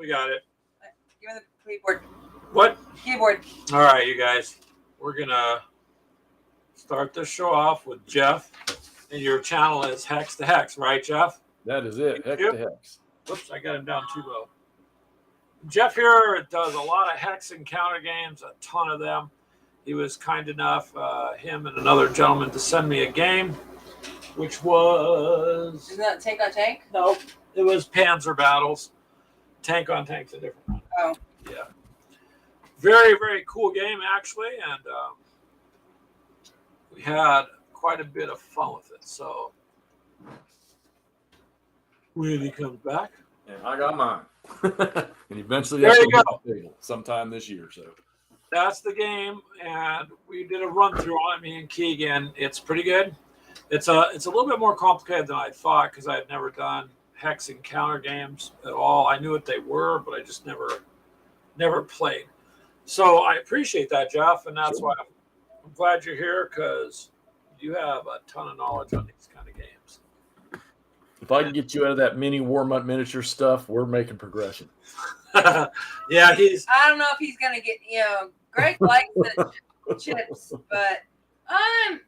We got it. Give me the keyboard. What? Keyboard. All right, you guys. We're going to start this show off with Jeff. And your channel is Hex to Hex, right, Jeff? That is it. Hex to Hex. Whoops, I got him down too low. Jeff here does a lot of hex encounter games, a ton of them. He was kind enough, him and another gentleman, to send me a game, which was... Isn't that Tank on Tank? No, it was Panzer Battles. Tank on Tank's a different one. Oh. Yeah. Very, very cool game, actually, and we had quite a bit of fun with it. So when he comes back, and I got mine, and eventually there that's you go. Table sometime this year. So that's the game, and we did a run through on it. Me and Keegan, it's pretty good. It's a little bit more complicated than I thought because I had never done hex encounter games at all. I knew what they were, but I just never played. So I appreciate that, Jeff, and that's why I'm glad you're here because you have a ton of knowledge on these kind of games. If I can get you out of that mini warm-up miniature stuff, we're making progression. Yeah, I don't know if he's gonna get. Greg likes the chips, but I'm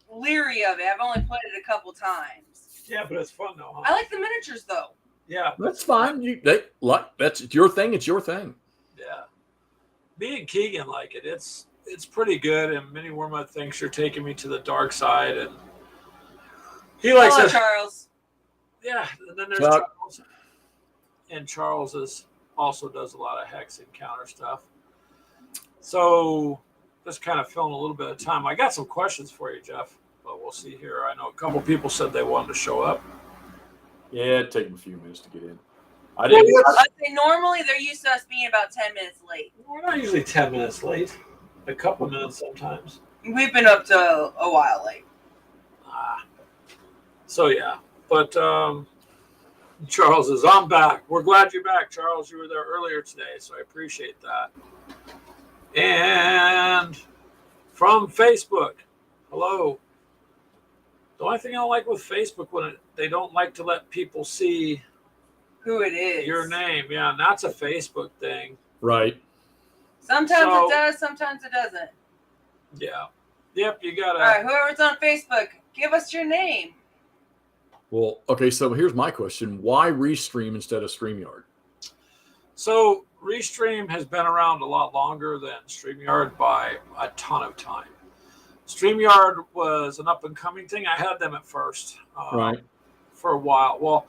leery of it. I've only played it a couple times. Yeah, but it's fun though. Huh? I like the miniatures though. Yeah, that's fine. That's your thing. It's your thing. Yeah, me and Keegan like it. It's pretty good. And Mini Wormwood thinks you're taking me to the dark side, and he likes it. Charles. Yeah, and then there's Charles, and Charles also does a lot of hex encounter stuff. So just kind of filling a little bit of time. I got some questions for you, Jeff, but we'll see here. I know a couple people said they wanted to show up. Yeah, it'd take them a few minutes to get in. I'd say normally they're used to us being about 10 minutes late. We're not usually 10 minutes late. A couple minutes sometimes. We've been up to a while late. So yeah, but Charles is, I'm back. We're glad you're back, Charles. You were there earlier today, so I appreciate that. And from Facebook, hello. The only thing I don't like with Facebook when they don't like to let people see who it is. Your name, yeah, and that's a Facebook thing. Right. Sometimes it does, sometimes it doesn't. Yeah. Yep, you gotta. All right, whoever's on Facebook, give us your name. Well, okay, so here's my question. Why Restream instead of StreamYard? So Restream has been around a lot longer than StreamYard by a ton of time. StreamYard was an up-and-coming thing. I had them at first for a while. Well,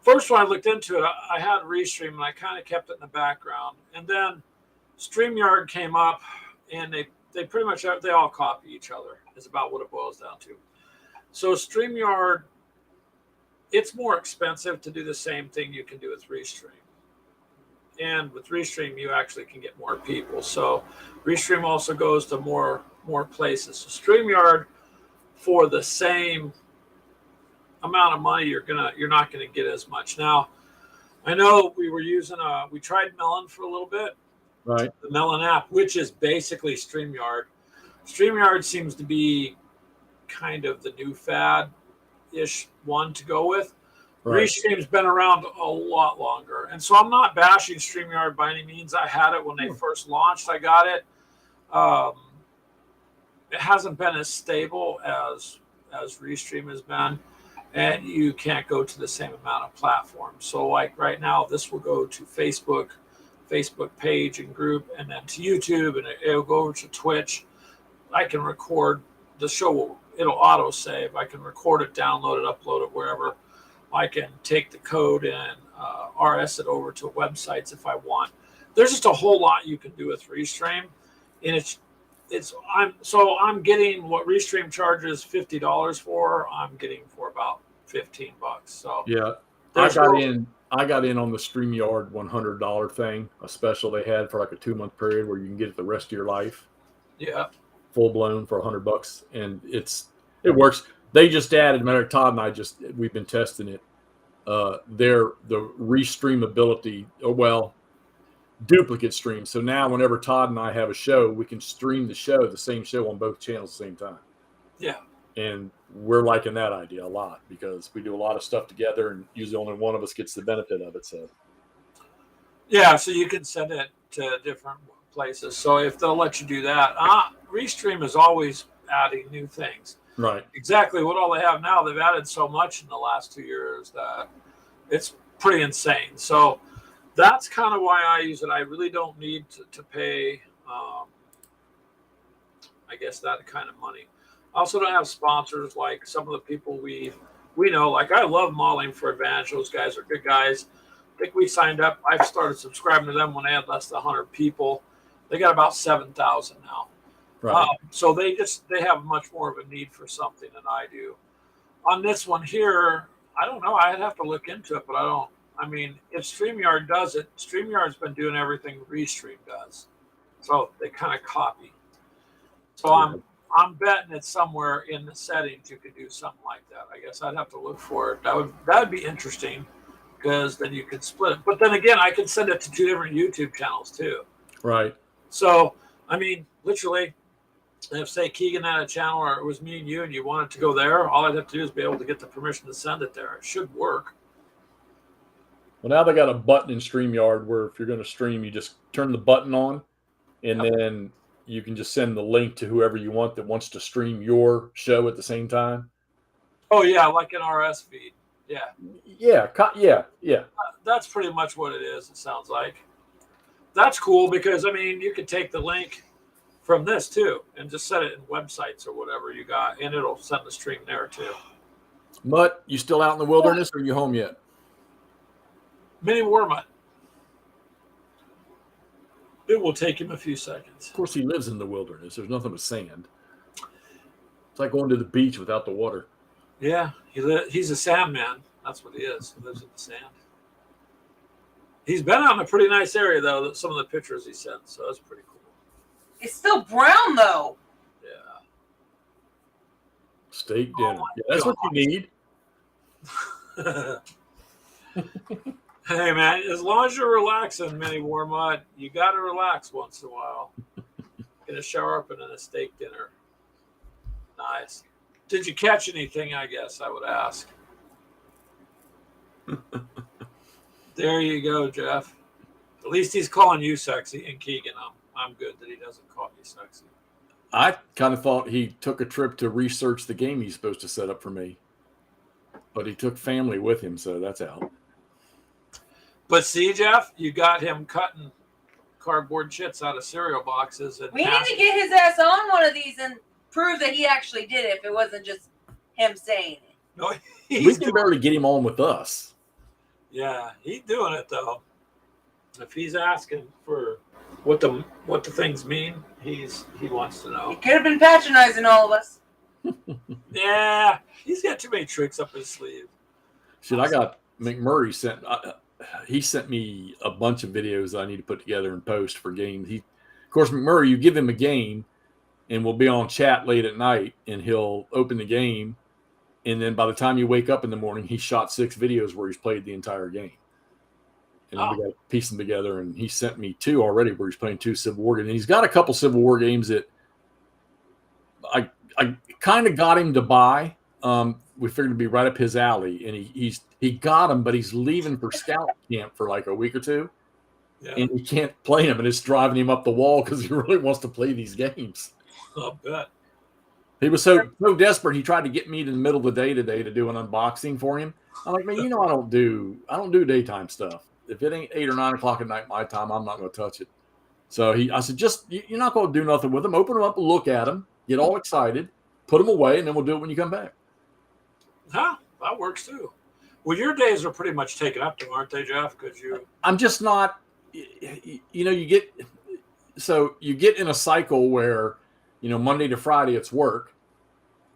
first when I looked into it, I had Restream, and I kind of kept it in the background. And then StreamYard came up, and they pretty much they all copy each other is about what it boils down to. So StreamYard, it's more expensive to do the same thing you can do with Restream. And with Restream, you actually can get more people. So Restream also goes to more places. So StreamYard, for the same amount of money, you're not gonna get as much. Now, I know we were using we tried Melon for a little bit. Right. The Melon app, which is basically StreamYard. StreamYard seems to be kind of the new fad-ish one to go with. Right. Restream's been around a lot longer. And so I'm not bashing StreamYard by any means. I had it when they first launched. I got it. It hasn't been as stable as Restream has been. And you can't go to the same amount of platforms. So like right now, this will go to Facebook page and group, and then to YouTube, and it'll go over to Twitch. I can record the show. It'll auto save. I can record it, download it, upload it wherever. I can take the code and RS it over to websites if I want. There's just a whole lot you can do with Restream, and I'm getting what Restream charges $50 for. I'm getting for about $15. So yeah, I got in on the StreamYard $100 thing, a special they had for like a 2-month period where you can get it the rest of your life. Yeah, full blown for $100, and it works. They just added, Todd and I we've been testing it. The restreamability, duplicate stream. So now whenever Todd and I have a show, we can stream the same show on both channels at the same time. Yeah. And we're liking that idea a lot because we do a lot of stuff together, and usually only one of us gets the benefit of it. So Yeah, so you can send it to different places. So if they'll let you do that, Restream is always adding new things. Right. Exactly what all they have now. They've added so much in the last 2 years that it's pretty insane. So that's kind of why I use it. I really don't need to pay, I guess, that kind of money. I also don't have sponsors like some of the people we know. Like I love Modeling for Advantage. Those guys are good guys. I think we signed up. I've started subscribing to them when they had less than 100 people. They got about 7,000 now. Right. So they have much more of a need for something than I do. On this one here, I don't know. I'd have to look into it, but I don't. I mean, if StreamYard does it, StreamYard's been doing everything Restream does, so they kind of copy. So I'm betting it's somewhere in the settings you could do something like that. I guess I'd have to look for it. That'd be interesting because then you could split it. But then again, I could send it to 2 different YouTube channels too. Right. So I mean, literally, if say Keegan had a channel or it was me and you wanted to go there, all I'd have to do is be able to get the permission to send it there. It should work. Well, now they got a button in StreamYard where if you're going to stream, you just turn the button on, and then you can just send the link to whoever you want that wants to stream your show at the same time. Oh yeah, like an RS feed. Yeah. Yeah. That's pretty much what it is. It sounds like. That's cool because I mean you could take the link from this too and just set it in websites or whatever you got, and it'll send the stream there too. Mutt, you still out in the wilderness, or are you home yet? Mini Warmutt. It will take him a few seconds. Of course, he lives in the wilderness. There's nothing but sand. It's like going to the beach without the water. Yeah, he's a sand man. That's what he is. He lives in the sand. He's been out in a pretty nice area, though, some of the pictures he sent, so that's pretty cool. It's still brown, though. Yeah. Steak dinner. Yeah, that's what you need. Hey, man, as long as you're relaxing, Mini Warmutt, you got to relax once in a while. Get a shower up and then a steak dinner. Nice. Did you catch anything, I guess I would ask. There you go, Jeff. At least he's calling you sexy, and Keegan, I'm good that he doesn't call you sexy. I kind of thought he took a trip to research the game he's supposed to set up for me. But he took family with him, so that's out. But see, Jeff, you got him cutting cardboard shits out of cereal boxes. And we need to get his ass on one of these and prove that he actually did it if it wasn't just him saying it. No, we can barely get him on with us. Yeah, he's doing it, though. If he's asking for what the things mean, he wants to know. He could have been patronizing all of us. Yeah, he's got too many tricks up his sleeve. Shit, I got McMurray sent. He sent me a bunch of videos I need to put together and post for games. Of course, McMurray, you give him a game, and we'll be on chat late at night, and he'll open the game, and then by the time you wake up in the morning, he shot 6 videos where he's played the entire game. And we got to piece them together, and he sent me 2 already where he's playing 2 Civil War games. And he's got a couple Civil War games that I kind of got him to buy. We figured it'd be right up his alley, and he got him, but he's leaving for scout camp for like a week or 2, and he can't play him, and it's driving him up the wall because he really wants to play these games. I'll bet. He was so desperate. He tried to get me to the middle of the day today to do an unboxing for him. I'm like, man, I don't do daytime stuff. If it ain't 8 or 9 o'clock at night my time, I'm not going to touch it. So I said, you're not going to do nothing with them. Open them up and look at them. Get all excited. Put them away, and then we'll do it when you come back. Huh? That works too. Well, your days are pretty much taken up, though, aren't they, Jeff? Because I'm just not. You get in a cycle where, Monday to Friday it's work,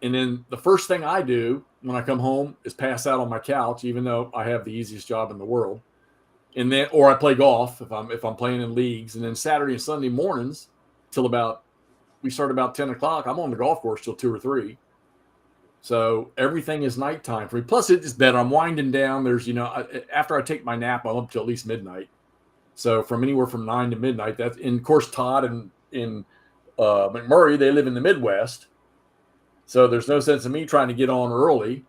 and then the first thing I do when I come home is pass out on my couch, even though I have the easiest job in the world, and then or I play golf if I'm playing in leagues, and then Saturday and Sunday mornings we start about 10 o'clock. I'm on the golf course till 2 or 3. So everything is nighttime for me. Plus, it's better. I'm winding down. There's, after I take my nap, I'm up till at least midnight. So from anywhere from 9 to midnight. That's, and of course, Todd and McMurray, they live in the Midwest. So there's no sense in me trying to get on early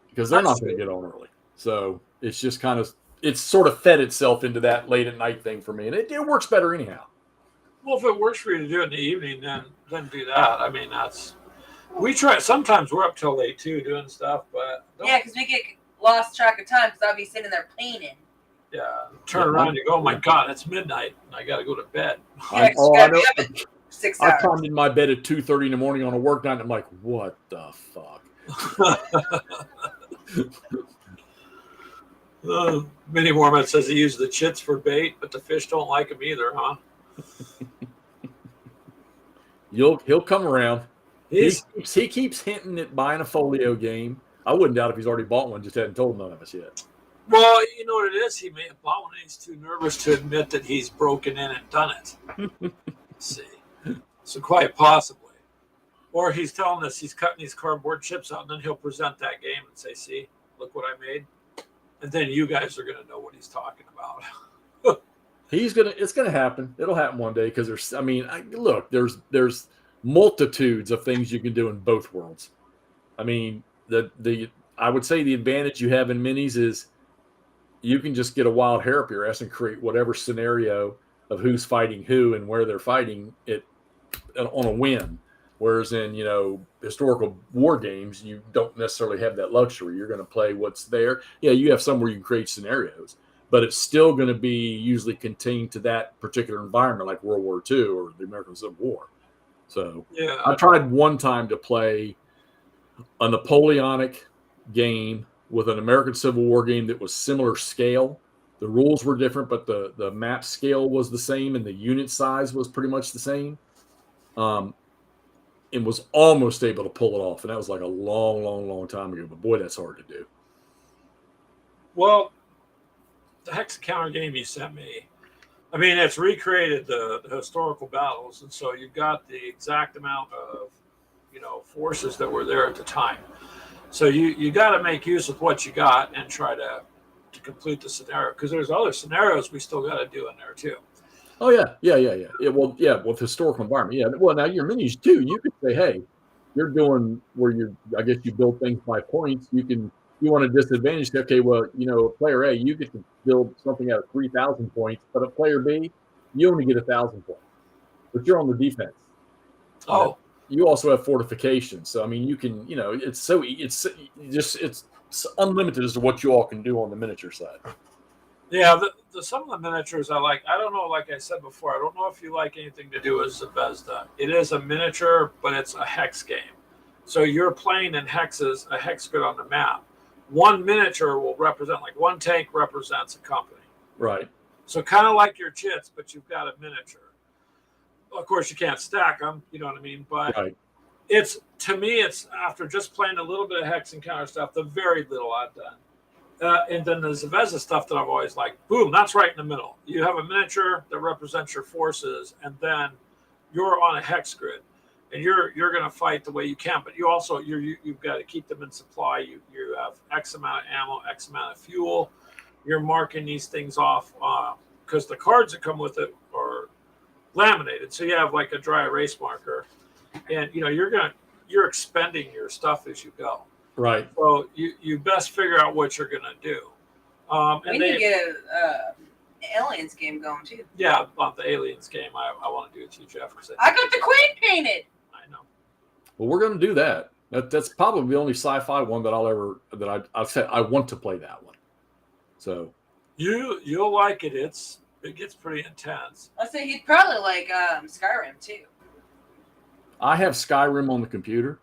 because they're not going to get on early. So it's just kind of it's sort of fed itself into that late at night thing for me, and it works better anyhow. Well, if it works for you to do it in the evening, then do that. I mean, we try. Sometimes we're up till late too doing stuff, but Yeah, because we get lost track of time because I'll be sitting there painting. Yeah, turn around and you go, oh my God, it's midnight and I got to go to bed. Yeah, you gotta be up at 6 I hours. climbed in my bed at 2:30 in the morning on a work night, and I'm like, what the fuck? Mini Mormon says he used the chits for bait, but the fish don't like him either, huh? He'll come around. He He's keeps hinting at buying a folio game. I wouldn't doubt if he's already bought one, just hadn't told none of us yet. well, you know what it is. He may have bought one. And he's too nervous to admit that he's broken in and done it. Let's see, so quite possibly, or he's telling us he's cutting these cardboard chips out, and then he'll present that game and say, "See, look what I made," and then you guys are gonna know what he's talking about. It's gonna happen. It'll happen one day because there's multitudes of things you can do in both worlds. I mean, I would say the advantage you have in minis is you can just get a wild hair up your ass and create whatever scenario of who's fighting who and where they're fighting it on a whim. Whereas in, historical war games, you don't necessarily have that luxury. You're going to play what's there. Yeah, you have some where you can create scenarios, but it's still going to be usually contained to that particular environment, like World War II or the American Civil War. So Yeah, I tried one time to play a Napoleonic game with an American Civil War game that was similar scale. The rules were different, but the map scale was the same and the unit size was pretty much the same. And was almost able to pull it off. And that was like a long, long, long time ago. But boy, that's hard to do. well, the Hex Encounter game you sent me, I mean, it's recreated the historical battles, and so you've got the exact amount of forces that were there at the time. So you got to make use of what you got and try to complete the scenario, because there's other scenarios we still got to do in there too. Oh yeah. Well, yeah, with historical environment. Yeah. Well, now your minis too. You could say, hey, you're doing where I guess you build things by points. You want a disadvantage. Okay, well, player A, you get to build something out of 3,000 points, but at player B, you only get 1,000 points, but you're on the defense. Oh, you also have fortifications. So I mean, you can, it's unlimited as to what you all can do on the miniature side. yeah. Some of the miniatures I like. I don't know. Like I said before, I don't know if you like anything to do with Zvezda. It is a miniature, but it's a hex game. So you're playing in hexes, a hex grid on the map. One miniature will represent, like one tank represents a company. Right. So kind of like your chits, but you've got a miniature. Of course, you can't stack them. You know what I mean? But right. To me, it's after just playing a little bit of Hex Encounter stuff, the very little I've done. And then the Zvezda stuff that I've always liked. Boom, that's right in the middle. You have a miniature that represents your forces, and then you're on a hex grid, and you're going to fight the way you can. But you also you've got to keep them in supply. You have X amount of ammo, X amount of fuel. You're marking these things off because the cards that come with it are laminated. So you have like a dry erase marker, and you're expending your stuff as you go. Right. So you best figure out what you're going to do. We need to get an Aliens game going too. Yeah, on the Aliens game, I want to do it too, Jeff. Because I got the Queen painted. I know. Well, we're going to do that. That's probably the only sci-fi one that I've said I want to play that one. So you'll like it. It gets pretty intense. I say he'd probably like Skyrim too. I have Skyrim on the computer.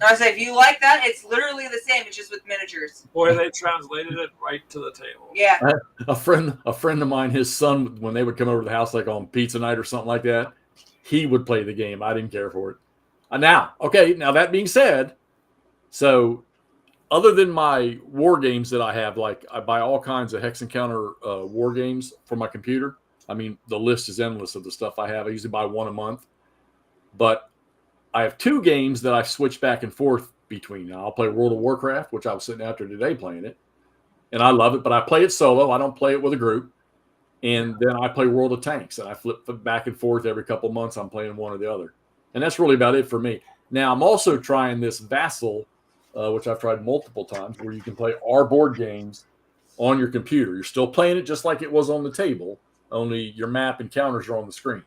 I say if you like that, it's literally the same. It's just with miniatures. Boy, they translated it right to the table. Yeah. A friend of mine, his son, when they would come over to the house, like on pizza night or something like that, he would play the game. I didn't care for it. Now that being said, so other than my war games that I have, like I buy all kinds of Hex Encounter war games for my computer. I mean, the list is endless of the stuff I have. I usually buy one a month, but I have two games that I switch back and forth between. Now, I'll play World of Warcraft, which I was sitting after today playing it, and I love it, but I play it solo. I don't play it with a group. And then I play World of Tanks, and I flip back and forth every couple months. I'm playing one or the other. And that's really about it for me. Now, I'm also trying this Vassal, which I've tried multiple times, where you can play our board games on your computer. You're still playing it just like it was on the table, only your map and counters are on the screen.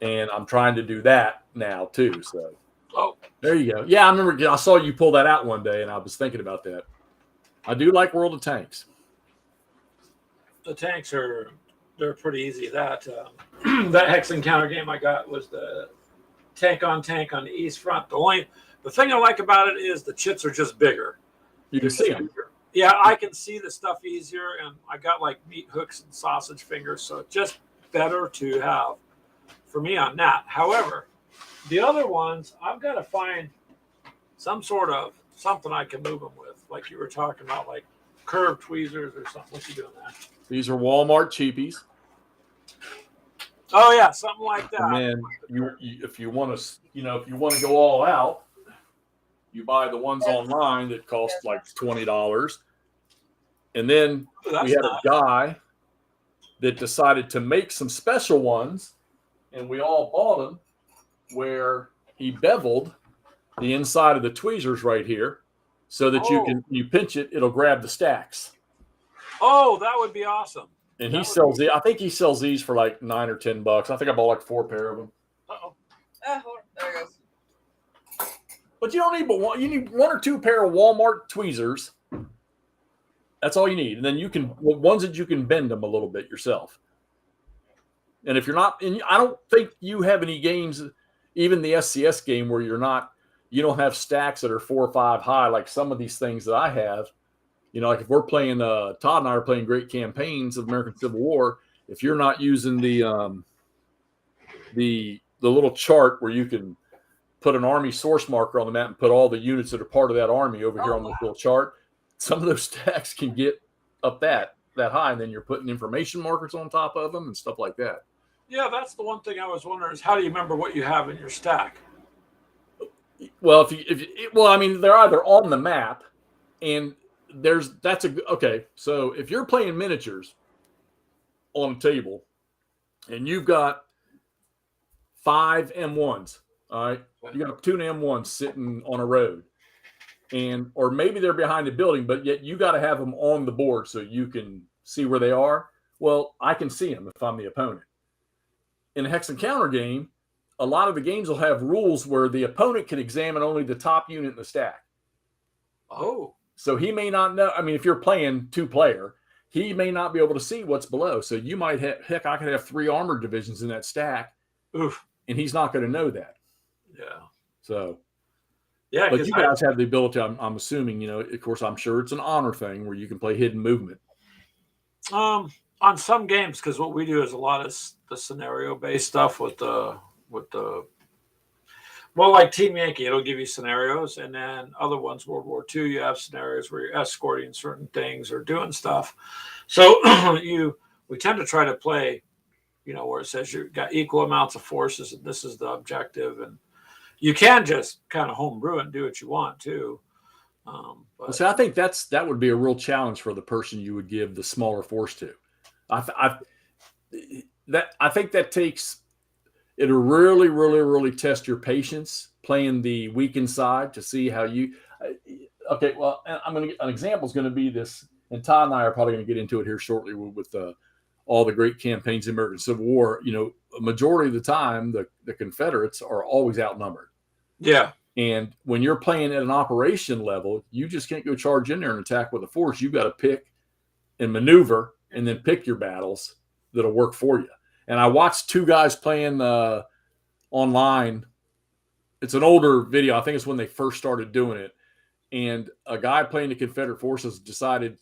And I'm trying to do that now too. So there you go. Yeah, I remember I saw you pull that out one day, and I was thinking about that. I do like World of Tanks. The tanks they're pretty easy. That hex encounter game I got was the tank on the east front. The thing I like about it is the chits are just bigger. You can see them. Yeah, I can see the stuff easier, and I got like meat hooks and sausage fingers, so just better to have for me on that. However, the other ones, I've got to find something I can move them with, like you were talking about, like curved tweezers or something. What you doing there? These are Walmart cheapies. Oh yeah, something like that. And then if you want to go all out, you buy the ones online that cost like $20. And then we had a guy that decided to make some special ones, and we all bought them, where he beveled the inside of the tweezers right here so that you pinch it, it'll grab the stacks. Oh, that would be awesome. And he sells I think he sells these for like $9 or $10. I think I bought like 4 pair of them. Oh, there it goes. But you don't need but one. You need 1 or 2 pair of Walmart tweezers. That's all you need. And then you can ones that you can bend them a little bit yourself. And if you're not, and I don't think you have any games, even the SCS game, where you don't have stacks that are 4 or 5 high like some of these things that I have. Like if we're playing, Todd and I are playing Great Campaigns of American Civil War. If you're not using the little chart where you can put an army source marker on the map and put all the units that are part of that army over here on this little chart, some of those stacks can get up that high, and then you're putting information markers on top of them and stuff like that. Yeah, that's the one thing I was wondering is how do you remember what you have in your stack? Well, they're either on the map, and so if you're playing miniatures on a table and you've got 5 M1s, all right, you got 2 M1s sitting on a road, or maybe they're behind a building, but yet you got to have them on the board so you can see where they are. Well, I can see them if I'm the opponent. In a hex encounter game, a lot of the games will have rules where the opponent can examine only the top unit in the stack. Oh. So he may not know. I mean, if you're playing 2-player, he may not be able to see what's below. So you might I could have 3 armored divisions in that stack. Oof. And he's not going to know that. Yeah. So. Yeah. But you guys have the ability, I'm assuming, of course, I'm sure it's an honor thing where you can play hidden movement. On some games, because what we do is a lot of the scenario-based stuff with the well, like Team Yankee, it'll give you scenarios, and then other ones, World War II, you have scenarios where you're escorting certain things or doing stuff. So we tend to try to play, where it says you've got equal amounts of forces, and this is the objective, and you can just kind of homebrew and do what you want too. So I think that would be a real challenge for the person you would give the smaller force to. I think that takes. It'll really, really, really test your patience playing the weakened side to see how you. Okay, well, an example is going to be this, and Todd and I are probably going to get into it here shortly with all the great campaigns in the American Civil War. A majority of the time, the Confederates are always outnumbered. Yeah. And when you're playing at an operation level, you just can't go charge in there and attack with a force. You've got to pick and maneuver and then pick your battles that'll work for you. And I watched 2 guys playing online. It's an older video. I think it's when they first started doing it. And a guy playing the Confederate forces decided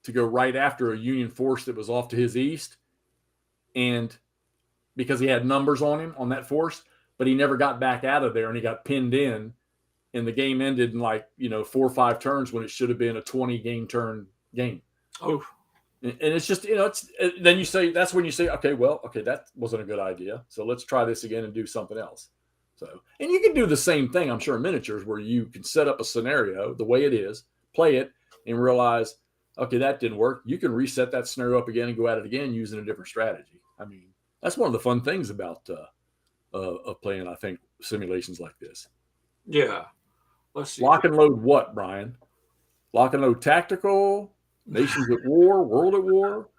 to go right after a Union force that was off to his east. And because he had numbers on him on that force, but he never got back out of there, and he got pinned in, and the game ended in 4 or 5 turns when it should have been a 20-game turn game. Oh. And it's just, then that's when you say, okay, that wasn't a good idea. So let's try this again and do something else. So, and you can do the same thing, I'm sure, in miniatures, where you can set up a scenario the way it is, play it, and realize, okay, that didn't work. You can reset that scenario up again and go at it again using a different strategy. I mean, that's one of the fun things about of playing, I think, simulations like this. Yeah. Let's see. Lock and load what, Brian? Lock and load tactical, Nations at War, World at War,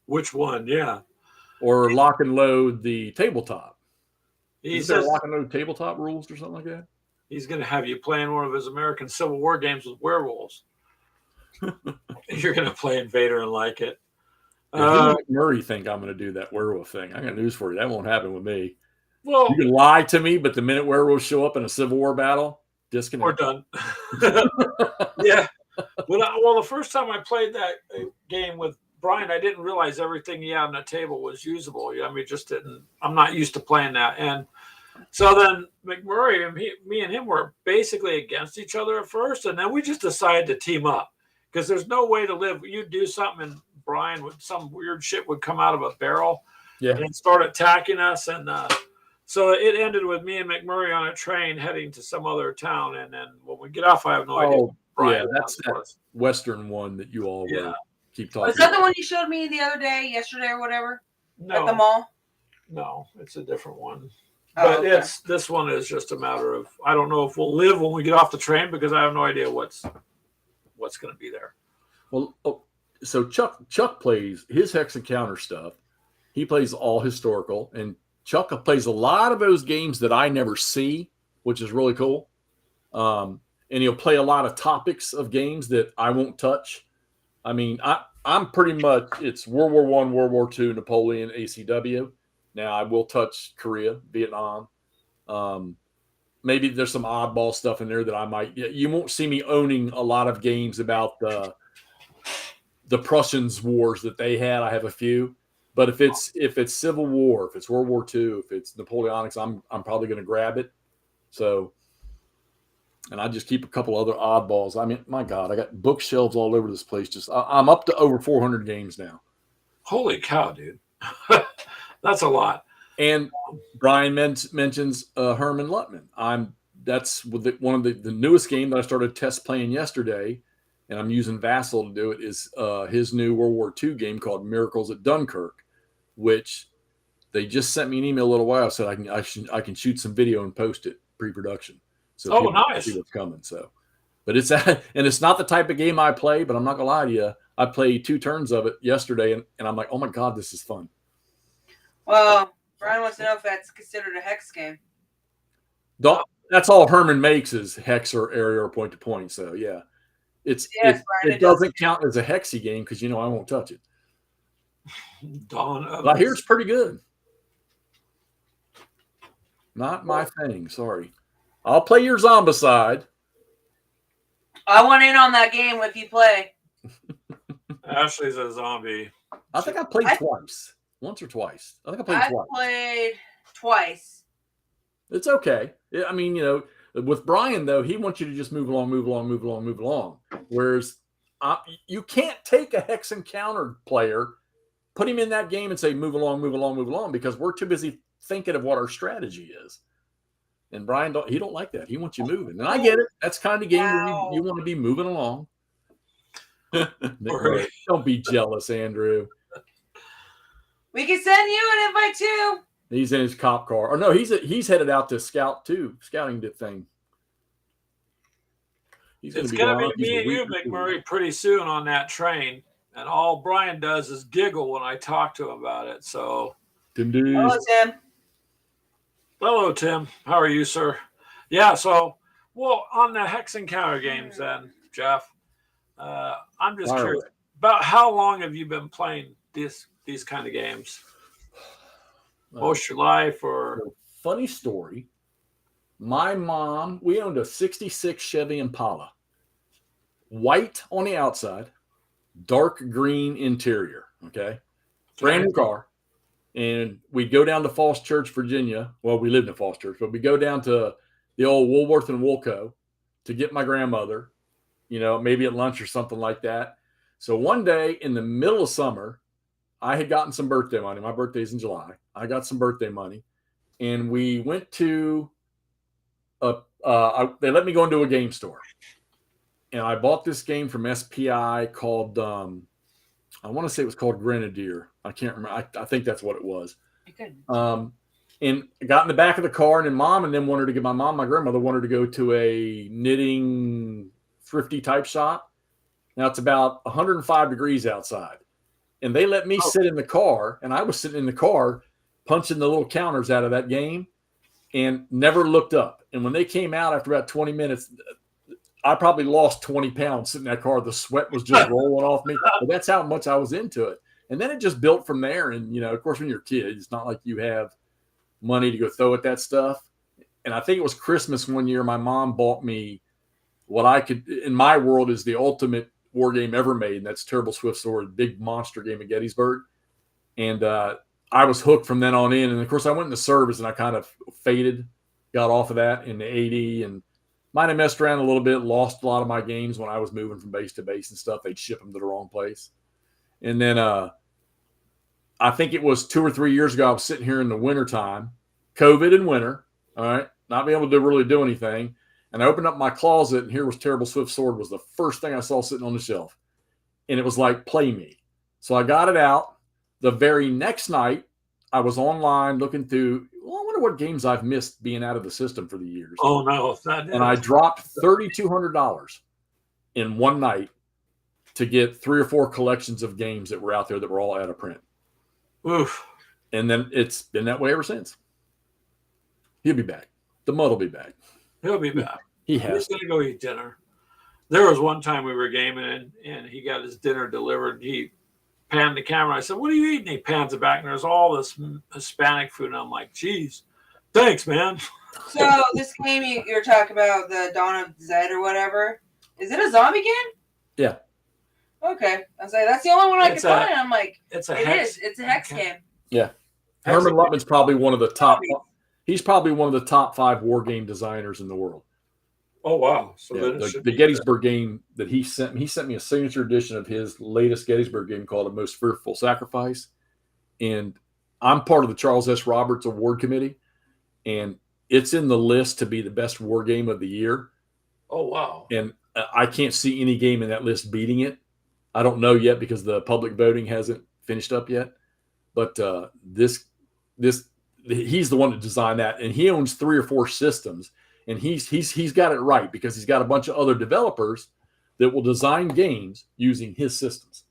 Which one? Yeah. or Lock and Load the tabletop? He Is there says Lock and Load tabletop rules or something like that? he's going to have you playing one of his American Civil War games with werewolves. You're going to play Invader and like it. If you and Murray think I'm going to do that werewolf thing, I got news for you. That won't happen with me. Well, You can lie to me, but the minute werewolves show up in a Civil War battle, disconnect. we're done. Yeah. Well, the first time I played that game with Brian, I didn't realize everything he had on the table was usable. I mean, just didn't. I'm not used to playing that, and so then McMurray and me and him were basically against each other at first, and then we just decided to team up because there's no way to live. You'd do something, and Brian would some weird shit would come out of a barrel, and start attacking us, and so it ended with me and McMurray on a train heading to some other town, and then when we get off, I have no idea. Brian, that's that Western one that you all keep talking. Is that the one you showed me the other day, yesterday or whatever? No, at the mall? No, it's a different one. Oh, But this one is just a matter of I don't know if we'll live when we get off the train because I have no idea what's going to be there. Well, so Chuck plays his Hex Encounter stuff. He plays all historical, and Chuck plays a lot of those games that I never see, which is really cool. And he'll play a lot of topics of games that I won't touch. I mean, I'm pretty much it's World War I, World War II, Napoleon, ACW. Now I will touch Korea, Vietnam. Maybe there's some oddball stuff in there that I might. You won't see me owning a lot of games about the Prussians wars that they had. I have a few, but if it's Civil War, if it's World War II, if it's Napoleonics, I'm probably going to grab it. So. And I just keep a couple other oddballs. I mean, my God, I got bookshelves all over this place. I'm up to over 400 games now. Holy cow, dude. That's a lot. And Brian mentions Herman Luttman. That's one of the newest game that I started test playing yesterday, and I'm using Vassal to do it, is his new World War II game called Miracles at Dunkirk, which they just sent me an email a little while, said I can shoot some video and post it pre-production. So nice. See what's coming. So, but it's not the type of game I play. But I'm not gonna lie to you. I played 2 turns of it yesterday, and I'm like, oh my God, this is fun. Well, Brian wants to know if that's considered a hex game. That's all Herman makes is hex or area or point to point. So yeah, it doesn't count as a hexy game because I won't touch it. But I hear it's pretty good. Not my thing. Sorry. I'll play your Zombicide. I want in on that game if you play. Ashley's a zombie. I think I played twice. Once or twice. I think I played twice. I played twice. It's okay. I mean, with Brian, though, he wants you to just move along. Whereas you can't take a Hex Encounter player, put him in that game and say, move along, because we're too busy thinking of what our strategy is. And Brian, he don't like that. He wants you moving. And I get it. That's kind of game where you want to be moving along. Don't be jealous, Andrew. We can send you an invite too. He's in his cop car. Or no, he's headed out to scout too. Scouting the thing. It's going to be me and you, McMurray, pretty soon on that train. And all Brian does is giggle when I talk to him about it. So, hello, Tim. Hello, Tim. How are you, sir? Yeah, so, on the Hex Encounter games then, Jeff, I'm just curious, about how long have you been playing these kind of games? Most your life or? Funny story. My mom, we owned a 66 Chevy Impala. White on the outside, dark green interior, okay? Brand new car. And we'd go down to Falls Church, Virginia. Well, we lived in Falls Church, but we go down to the old Woolworth and Woolco to get my grandmother, maybe at lunch or something like that. So one day in the middle of summer, I had gotten some birthday money. My birthday's in July. I got some birthday money. And we went to they let me go into a game store. And I bought this game from SPI called I want to say it was called Grenadier. I can't remember. I think that's what it was. And I got in the back of the car, and then my grandmother wanted to go to a knitting thrifty type shop. Now it's about 105 degrees outside. And they let me sit in the car, and I was sitting in the car punching the little counters out of that game and never looked up. And when they came out after about 20 minutes, I probably lost 20 pounds sitting in that car. The sweat was just rolling off me. But that's how much I was into it. And then it just built from there. And, you know, of course, when you're a kid, it's not like you have money to go throw at that stuff. And I think it was Christmas one year, my mom bought me what I could, in my world, is the ultimate war game ever made. And that's Terrible Swift Sword, big monster game at Gettysburg. And I was hooked from then on in. And, of course, I went into service and I kind of faded, got off of that in the 80 and might have messed around a little bit, lost a lot of my games when I was moving from base to base and stuff. They'd ship them to the wrong place. And then I think it was 2 or 3 years ago, I was sitting here in the wintertime, COVID and winter, all right, not being able to really do anything. And I opened up my closet, and here was Terrible Swift Sword was the first thing I saw sitting on the shelf. And it was like, play me. So I got it out. The very next night, I was online looking through, well, I wonder what games I've missed being out of the system for the years. Oh, no. And I dropped $3,200 in one night to get 3 or 4 collections of games that were out there that were all out of print. Oof. And then it's been that way ever since. He'll be back. The mud will be back. He'll be back. He has. He's going to go eat dinner. There was one time we were gaming and he got his dinner delivered. He panned the camera. I said, "What are you eating?" He pans it back and there's all this Hispanic food. And I'm like, "Geez, thanks, man." So this game you're talking about, the Dawn of Zed or whatever, is it a zombie game? Yeah. Okay. I was like, that's the only one I could find. I'm like, it's it is. It's a hex game. Yeah. Herman Lutman's probably one of the top. He's probably one of the top 5 war game designers in the world. Oh, wow. So yeah, the Gettysburg game that he sent me a signature edition of his latest Gettysburg game called A Most Fearful Sacrifice. And I'm part of the Charles S. Roberts Award Committee. And it's in the list to be the best war game of the year. Oh, wow. And I can't see any game in that list beating it. I don't know yet because the public voting hasn't finished up yet. But he's the one that designed that. And he owns 3 or 4 systems. And he's got it right because he's got a bunch of other developers that will design games using his systems.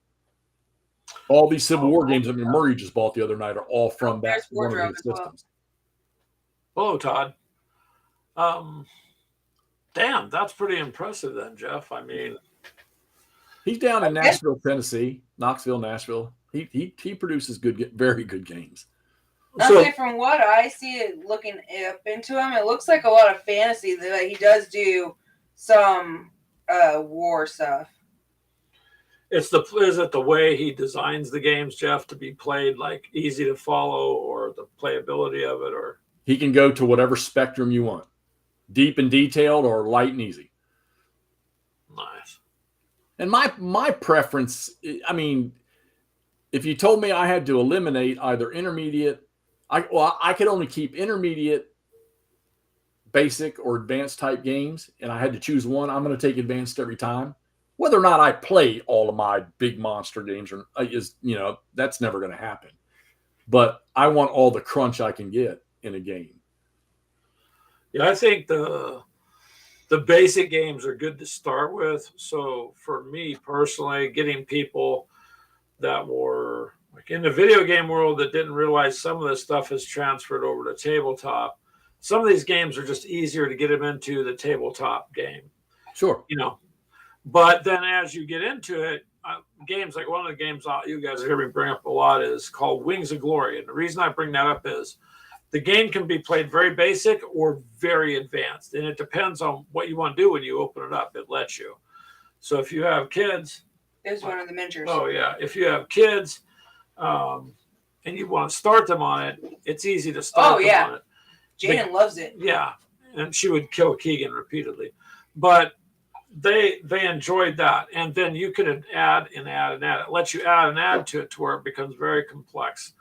All these Civil War games that Murray just bought the other night are all from that one of his systems. Hello, Todd. Damn, that's pretty impressive then, Jeff. I mean, he's down in Nashville, Tennessee, Knoxville, Nashville. He produces very good games. Honestly, from what I see, looking up into him, it looks like a lot of fantasy. That he does do some war stuff. Is it the way he designs the games, Jeff, to be played like easy to follow, or the playability of it, or he can go to whatever spectrum you want, deep and detailed, or light and easy. Nice. And my preference, I mean, if you told me I had to eliminate either intermediate. I could only keep intermediate, basic, or advanced type games, and I had to choose one. I'm going to take advanced every time. Whether or not I play all of my big monster games that's never going to happen. But I want all the crunch I can get in a game. Yeah, I think the basic games are good to start with. So for me personally, getting people that were like in the video game world that didn't realize some of this stuff has transferred over to tabletop. Some of these games are just easier to get them into the tabletop game. Sure. But then as you get into it, games like one of the games you guys hear me bring up a lot is called Wings of Glory. And the reason I bring that up is the game can be played very basic or very advanced. And it depends on what you want to do when you open it up. It lets you. So if you have kids. There's one of the miniatures. Oh, yeah. If you have kids, and you want to start them on it, it's easy to start them on it. Jaden loves it. Yeah, and she would kill Keegan repeatedly. But they enjoyed that. And then you could add and add and add. It lets you add and add to it to where it becomes very complex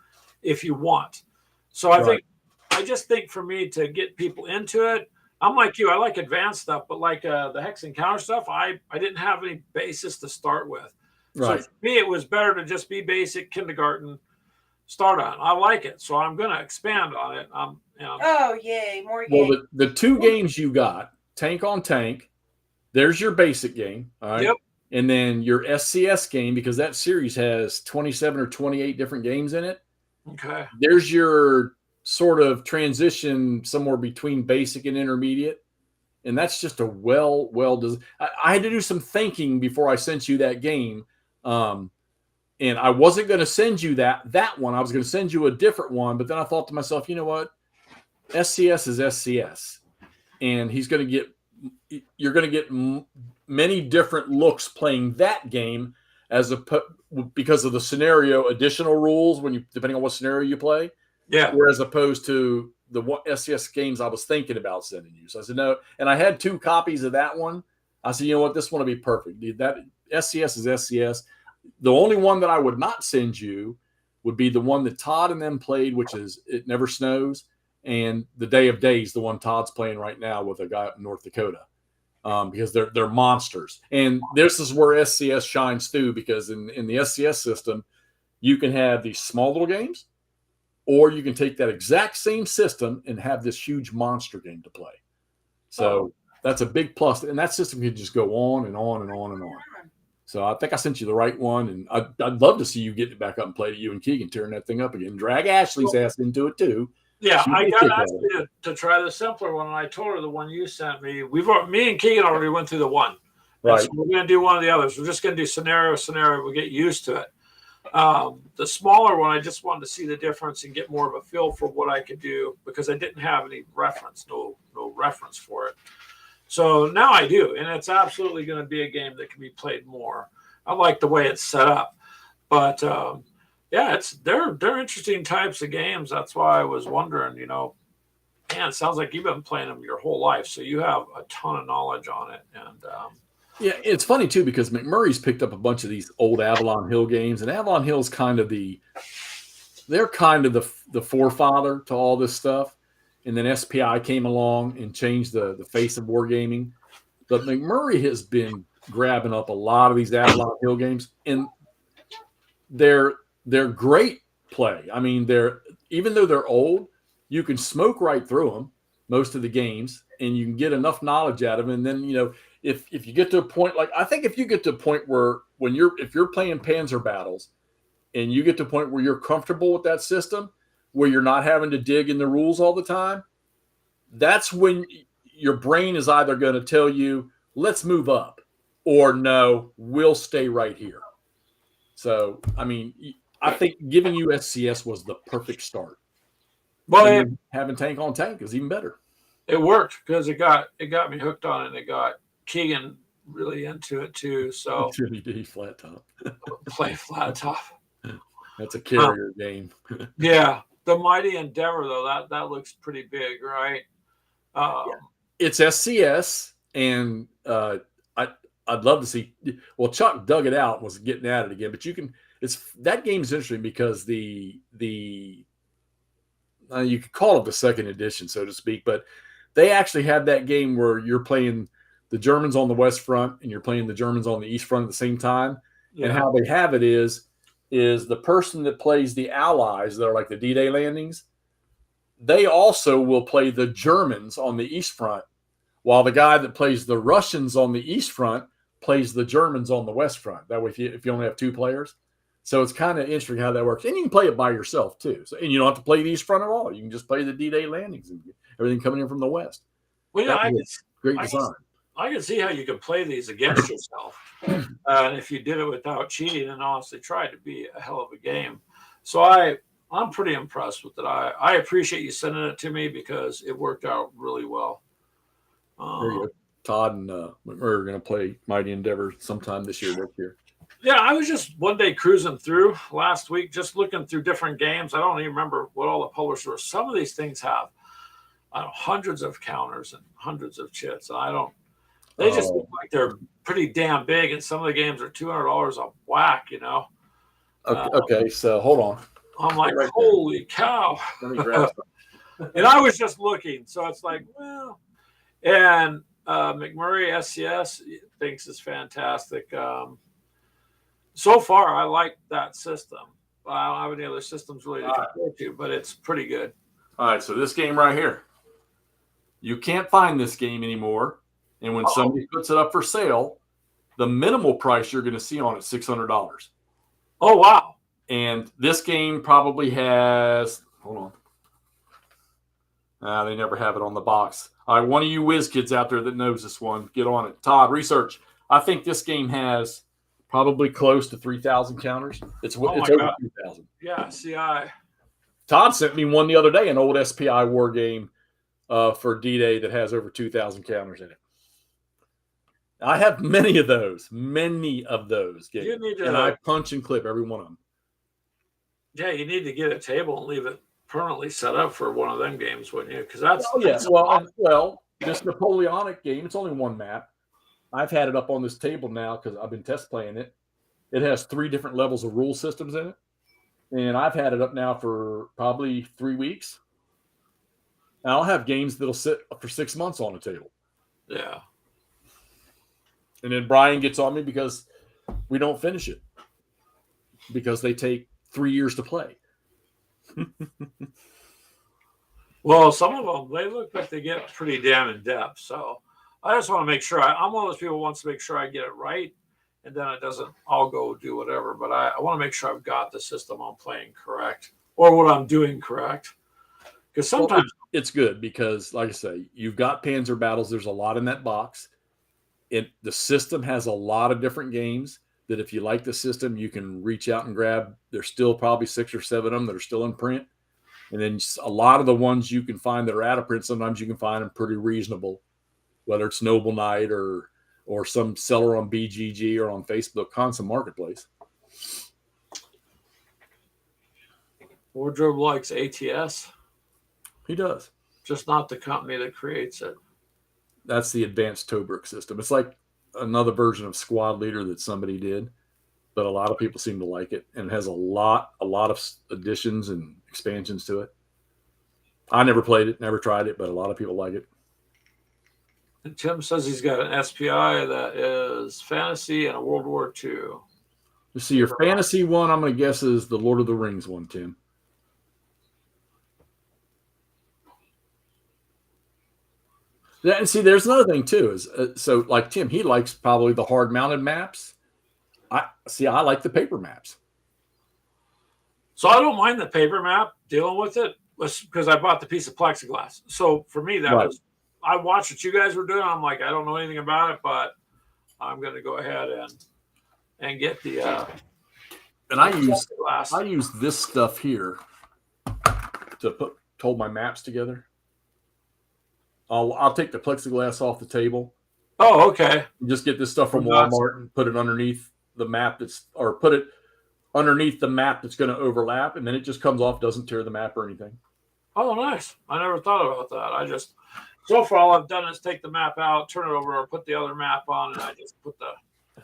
if you want. So I just think for me to get people into it, I'm like you. I like advanced stuff, but like the Hex Encounter stuff, I didn't have any basis to start with. Right. So for me, it was better to just be basic kindergarten start on. I like it, so I'm going to expand on it. Oh, yay, more games. Well, the 2 games you got, Tank on Tank, there's your basic game. All right. Yep. And then your SCS game, because that series has 27 or 28 different games in it. Okay. There's your sort of transition somewhere between basic and intermediate. And that's just a well I had to do some thinking before I sent you that game. And I wasn't going to send you that one. I was going to send you a different one. But then I thought to myself, you know what? SCS is SCS. And you're going to get many different looks playing that game because of the scenario, additional rules depending on what scenario you play. Yeah. Whereas opposed to the SCS games I was thinking about sending you. So I said, no. And I had 2 copies of that one. I said, you know what? This one will be perfect. That SCS is SCS. The only one that I would not send you would be the one that Todd and them played, which is It Never Snows, and The Day of Days, the one Todd's playing right now with a guy up in North Dakota, because they're monsters. And this is where SCS shines through, because in the SCS system, you can have these small little games, or you can take that exact same system and have this huge monster game to play. So that's a big plus. And that system can just go on and on and on and on. So I think I sent you the right one, and I'd love to see you get it back up and play to you and Keegan, tearing that thing up again. Drag Ashley's ass into it too. Yeah, I got Ashley to try the simpler one, and I told her the one you sent me. Me and Keegan already went through the one. Right. So we're going to do one of the others. We're just going to do scenario. We'll get used to it. The smaller one, I just wanted to see the difference and get more of a feel for what I could do, because I didn't have any reference, no reference for it. So now I do, and it's absolutely going to be a game that can be played more. I like the way it's set up, but yeah, they're interesting types of games. That's why I was wondering, man, it sounds like you've been playing them your whole life, so you have a ton of knowledge on it. And yeah, it's funny too, because McMurray's picked up a bunch of these old Avalon Hill games, and Avalon Hill's kind of the forefather to all this stuff. And then SPI came along and changed the face of wargaming. But McMurray has been grabbing up a lot of these Avalon Hill games, and they're great play. I mean, even though they're old, you can smoke right through them, most of the games, and you can get enough knowledge out of them. And then, if you get to a point, like, I think if you get to a point where if you're playing Panzer battles and you get to a point where you're comfortable with that system, where you're not having to dig in the rules all the time, that's when your brain is either going to tell you, let's move up, or no, we'll stay right here. So, I mean, I think giving you SCS was the perfect start. But having tank on tank is even better. It worked, because it got me hooked on it, and it got Keegan really into it too. So DVD flat top. Play flat top. That's a carrier game. Yeah. The Mighty Endeavor, though, that looks pretty big, right? Yeah. It's SCS, and I'd love to see. Well, Chuck dug it out and was getting at it again, but that game's interesting because you could call it the second edition, so to speak, but they actually had that game where you're playing the Germans on the West Front and you're playing the Germans on the East Front at the same time. Yeah. And how they have it is the person that plays the Allies that are like the D-Day landings, they also will play the Germans on the East Front, while the guy that plays the Russians on the East Front plays the Germans on the West Front. That way, if you only have 2 players. So it's kind of interesting how that works. And you can play it by yourself, too. And you don't have to play the East Front at all. You can just play the D-Day landings and everything coming in from the West. Well, yeah, great design. I can see how you could play these against yourself. And if you did it without cheating and honestly tried, to be a hell of a game. So I'm pretty impressed with it. I appreciate you sending it to me, because it worked out really well. There you go. Todd and we're going to play Mighty Endeavor sometime next year. Yeah, I was just one day cruising through last week, just looking through different games. I don't even remember what all the publishers were. Some of these things have hundreds of counters and hundreds of chits. And they just look like they're pretty damn big. And some of the games are $200 a whack, Okay, so hold on. I'm like, holy cow. Let me grab some. And I was just looking. So it's like, well, and McMurray SCS thinks is fantastic. So far, I like that system. I don't have any other systems really to compare to, but it's pretty good. All right, so this game right here. You can't find this game anymore. And when somebody puts it up for sale, the minimal price you're going to see on it $600. Oh wow! And this game probably has. Hold on. They never have it on the box. All right, one of you whiz kids out there that knows this one, get on it. Todd, research. I think this game has probably close to 3,000 counters. It's over 3,000. Yeah, see, Todd sent me one the other day, an old SPI war game for D-Day that has over 2,000 counters in it. I have many of those games. And I punch and clip every one of them. Yeah, you need to get a table and leave it permanently set up for one of them games, wouldn't you? Because that's well, this Napoleonic game, it's only one map. I've had it up on this table now because I've been test playing it. It has 3 different levels of rule systems in it. And I've had it up now for probably 3 weeks. And I'll have games that'll sit for 6 months on the table. Yeah. And then Brian gets on me because we don't finish it. Because they take 3 years to play. Well, some of them, they look like they get pretty damn in depth. So I just want to make sure. I'm one of those people who wants to make sure I get it right. And then it doesn't all go do whatever. But I want to make sure I've got the system I'm playing correct. Or what I'm doing correct. Because sometimes it's good because, like I say, you've got Panzer Battles. There's a lot in that box. The system has a lot of different games that if you like the system, you can reach out and grab. There's still probably 6 or 7 of them that are still in print. And then a lot of the ones you can find that are out of print, sometimes you can find them pretty reasonable, whether it's Noble Knight or some seller on BGG or on Facebook, Constant Marketplace. Wardrobe likes ATS. He does. Just not the company that creates it. That's the advanced Tobruk system. It's like another version of Squad Leader that somebody did, but a lot of people seem to like it, and it has a lot of additions and expansions to it. I never played it, never tried it, but a lot of people like it. And Tim says he's got an SPI that is fantasy and a World War II. You see, your fantasy one, I'm going to guess, is the Lord of the Rings one, Tim. Yeah, and see, there's another thing too. Is so like Tim, he likes probably the hard mounted maps. I like the paper maps. So I don't mind the paper map dealing with it because I bought the piece of plexiglass. So for me, that was I watched what you guys were doing. I'm like, I don't know anything about it, but I'm going to go ahead and get the. And I use this stuff here to hold my maps together. I'll take the plexiglass off the table. Oh, okay. Just get this stuff from Walmart and put it underneath the map put it underneath the map that's going to overlap, and then it just comes off, doesn't tear the map or anything. Oh, nice. I never thought about that. So far all I've done is take the map out, turn it over, or put the other map on, and I just put the.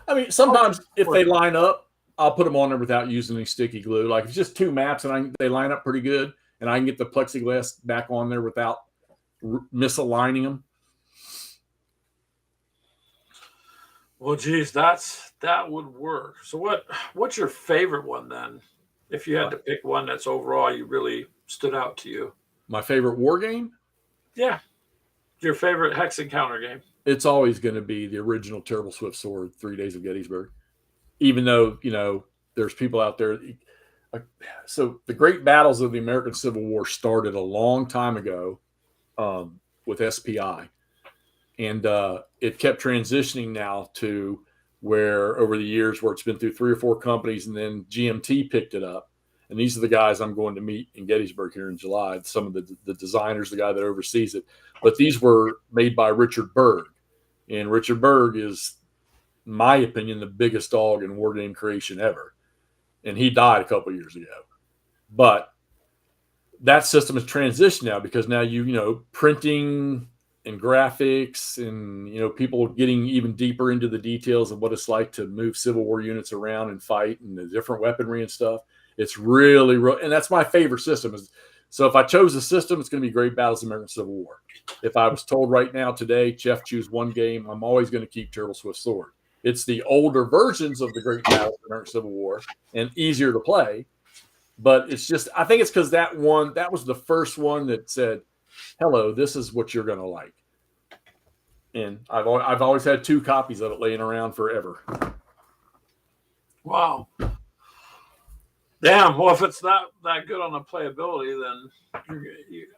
I mean, sometimes if they line up, I'll put them on there without using any sticky glue. Like if it's just 2 maps and they line up pretty good, and I can get the plexiglass back on there without misaligning them. Well, geez, that would work. So what's your favorite one then? If you had to pick one that's overall you really stood out to you. My favorite war game? Yeah. Your favorite hex encounter game? It's always going to be the original Terrible Swift Sword, 3 Days of Gettysburg. Even though, there's people out there. So the great battles of the American Civil War started a long time ago with SPI. And it kept transitioning now to where over the years where it's been through 3 or 4 companies, and then GMT picked it up. And these are the guys I'm going to meet in Gettysburg here in July, some of the designers, the guy that oversees it. But these were made by Richard Berg. And Richard Berg is, in my opinion, the biggest dog in war game creation ever. And he died a couple years ago. But that system has transitioned now because now printing and graphics and people getting even deeper into the details of what it's like to move Civil War units around and fight and the different weaponry and stuff. It's really, and that's my favorite system. So if I chose a system, it's going to be Great Battles of the American Civil War. If I was told right now today, Jeff, choose one game, I'm always going to keep Terrible Swift Sword. It's the older versions of the Great Battles of the American Civil War and easier to play. But it's just, I think it's because that was the first one that said, hello, this is what you're going to like. And I've always had 2 copies of it laying around forever. Wow. Damn. Well, if it's that good on the playability, then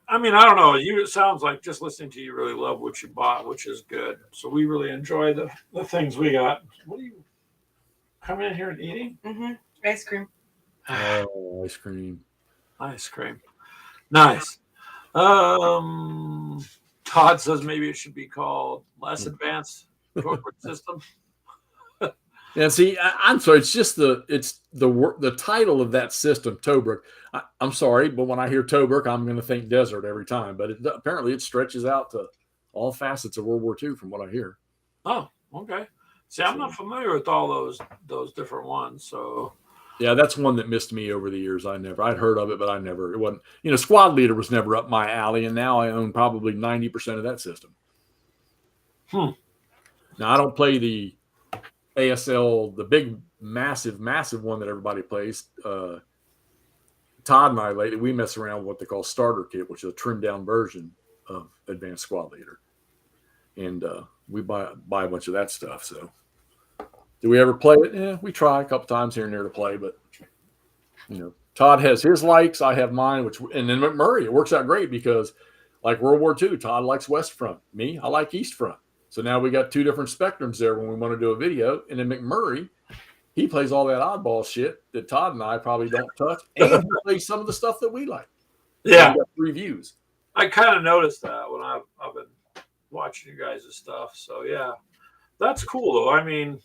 I mean, I don't know. It sounds like just listening to you really love what you bought, which is good. So we really enjoy the things we got. What are you coming in here and eating? Mm-hmm. Ice cream. Oh, ice cream. Ice cream. Nice. Todd says maybe it should be called less advanced corporate system. And see, I'm sorry. It's just the title of that system, Tobruk. I'm sorry, but when I hear Tobruk, I'm going to think desert every time. But apparently, it stretches out to all facets of World War II, from what I hear. Oh, okay. See, I'm not familiar with all those different ones. So yeah, that's one that missed me over the years. I'd heard of it, but it wasn't. Squad Leader was never up my alley, and now I own probably 90% of that system. Now I don't play the ASL, the big, massive one that everybody plays. Todd and I lately, we mess around with what they call Starter Kit, which is a trimmed down version of Advanced Squad Leader. And we buy a bunch of that stuff. So do we ever play it? Yeah, we try a couple times here and there to play, but Todd has his likes, I have mine, and then McMurray, it works out great because like World War II, Todd likes West Front. Me, I like East Front. So now we got 2 different spectrums there when we want to do a video. And then McMurray, he plays all that oddball shit that Todd and I probably don't touch. And he plays some of the stuff that we like. Yeah. 3 views. I kind of noticed that when I've been watching you guys' stuff. So, yeah. That's cool, though. I mean,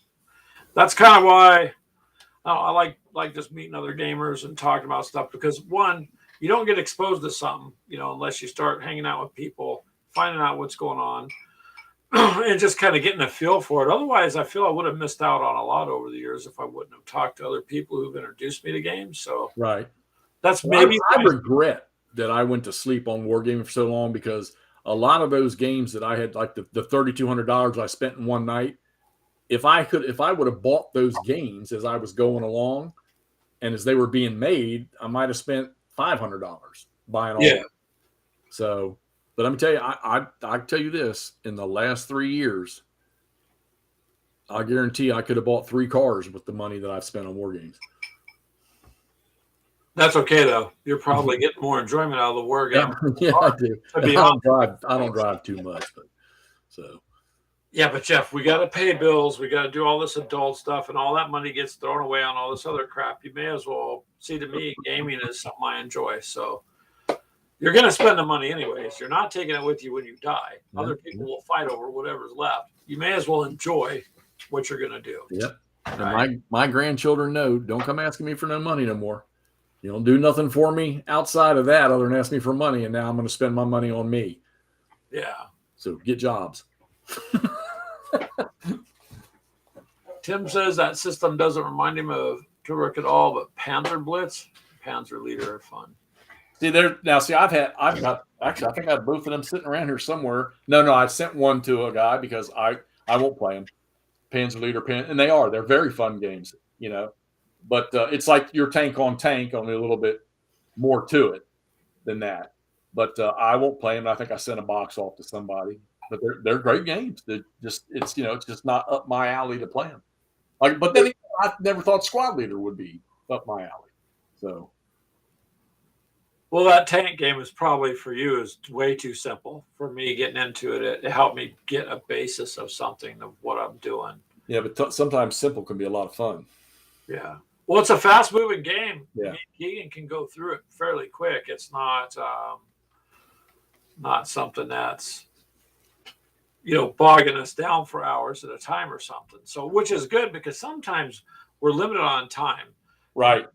that's kind of why I like just meeting other gamers and talking about stuff. Because, one, you don't get exposed to something, unless you start hanging out with people, finding out what's going on. And just kind of getting a feel for it. Otherwise, I feel I would have missed out on a lot over the years if I wouldn't have talked to other people who've introduced me to games. So right, that's maybe I regret that I went to sleep on Wargaming for so long, because a lot of those games that I had, like the $3,200 I spent in one night, if I would have bought those games as I was going along and as they were being made, I might have spent $500 buying all that. So. But let me tell you, I tell you this, in the last 3 years, I guarantee I could have bought 3 cars with the money that I've spent on war games. That's okay, though. You're probably getting more enjoyment out of the war game. Yeah, I do. I don't drive too much. Yeah, but Jeff, we got to pay bills. We got to do all this adult stuff, and all that money gets thrown away on all this other crap. You may as well see, to me, gaming is something I enjoy. So you're going to spend the money anyways. You're not taking it with you when you die. Other people will fight over whatever's left. You may as well enjoy what you're going to do. Yep. Right? And my grandchildren know, don't come asking me for no money no more. You don't do nothing for me outside of that other than ask me for money, and now I'm going to spend my money on me. Yeah. So get jobs. Tim says that system doesn't remind him of Turek at all, but Panzer Blitz, Panzer Leader are fun. See, I think I have both of them sitting around here somewhere. No, I sent one to a guy because I won't play them. Panzer Leader, and they're very fun games, But it's like your tank on tank, only a little bit more to it than that. But I won't play them. I think I sent a box off to somebody. But they're great games. It's just not up my alley to play them. But then I never thought Squad Leader would be up my alley. So. Well, that tank game is probably for you is way too simple. For me, getting into it, it helped me get a basis of something of what I'm doing. Yeah, but sometimes simple can be a lot of fun. Yeah. Well, it's a fast-moving game. Yeah. Keegan can go through it fairly quick. It's not something that's bogging us down for hours at a time or something. So, which is good because sometimes we're limited on time. Right.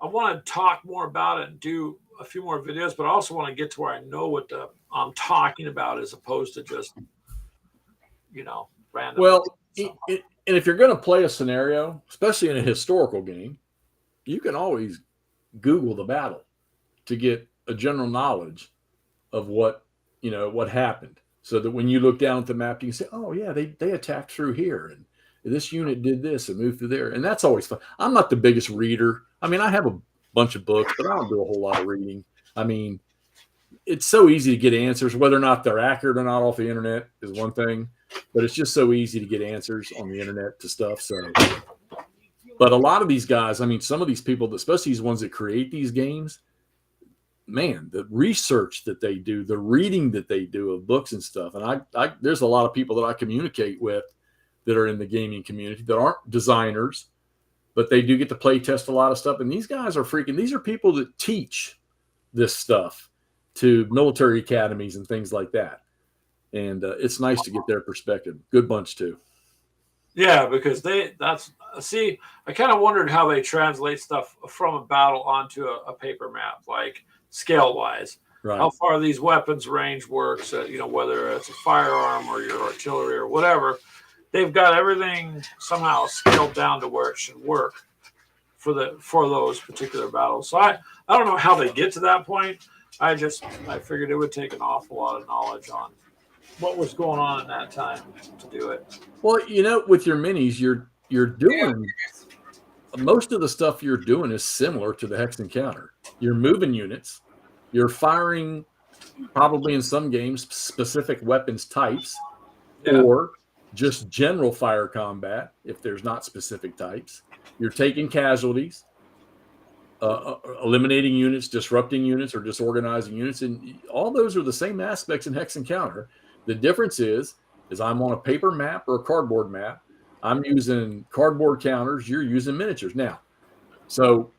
I want to talk more about it and do a few more videos, but I also want to get to where I know what I'm talking about as opposed to just, random. Well, and if you're going to play a scenario, especially in a historical game, you can always Google the battle to get a general knowledge of what happened. So that when you look down at the map, you can say, oh, yeah, they attacked through here. And this unit did this and moved through there. And that's always fun. I'm not the biggest reader. I mean, I have a bunch of books, but I don't do a whole lot of reading. I mean, it's so easy to get answers. Whether or not they're accurate or not off the internet is one thing, but it's just so easy to get answers on the internet to stuff. So, but a lot of these guys, I mean, some of these people, especially these ones that create these games, man, the research that they do, the reading that they do of books and stuff. And I there's a lot of people that I communicate with that are in the gaming community that aren't designers, but they do get to play test a lot of stuff. And these guys are freaking, these are people that teach this stuff to military academies and things like that. And it's nice to get their perspective. Good bunch too. Yeah, because I kind of wondered how they translate stuff from a battle onto a paper map, like scale wise. Right. How far these weapons range works, whether it's a firearm or your artillery or whatever. They've got everything somehow scaled down to where it should work for those particular battles. So I don't know how they get to that point. I figured it would take an awful lot of knowledge on what was going on at that time to do it. Well, with your minis, you're doing most of the stuff you're doing is similar to the hex encounter. You're moving units, you're firing probably in some games specific weapons types, or just general fire combat if there's not specific types. You're taking casualties, eliminating units, disrupting units, or disorganizing units, and all those are the same aspects in hex encounter. The difference is I'm on a paper map or a cardboard map. I'm using cardboard counters. You're using miniatures now. So,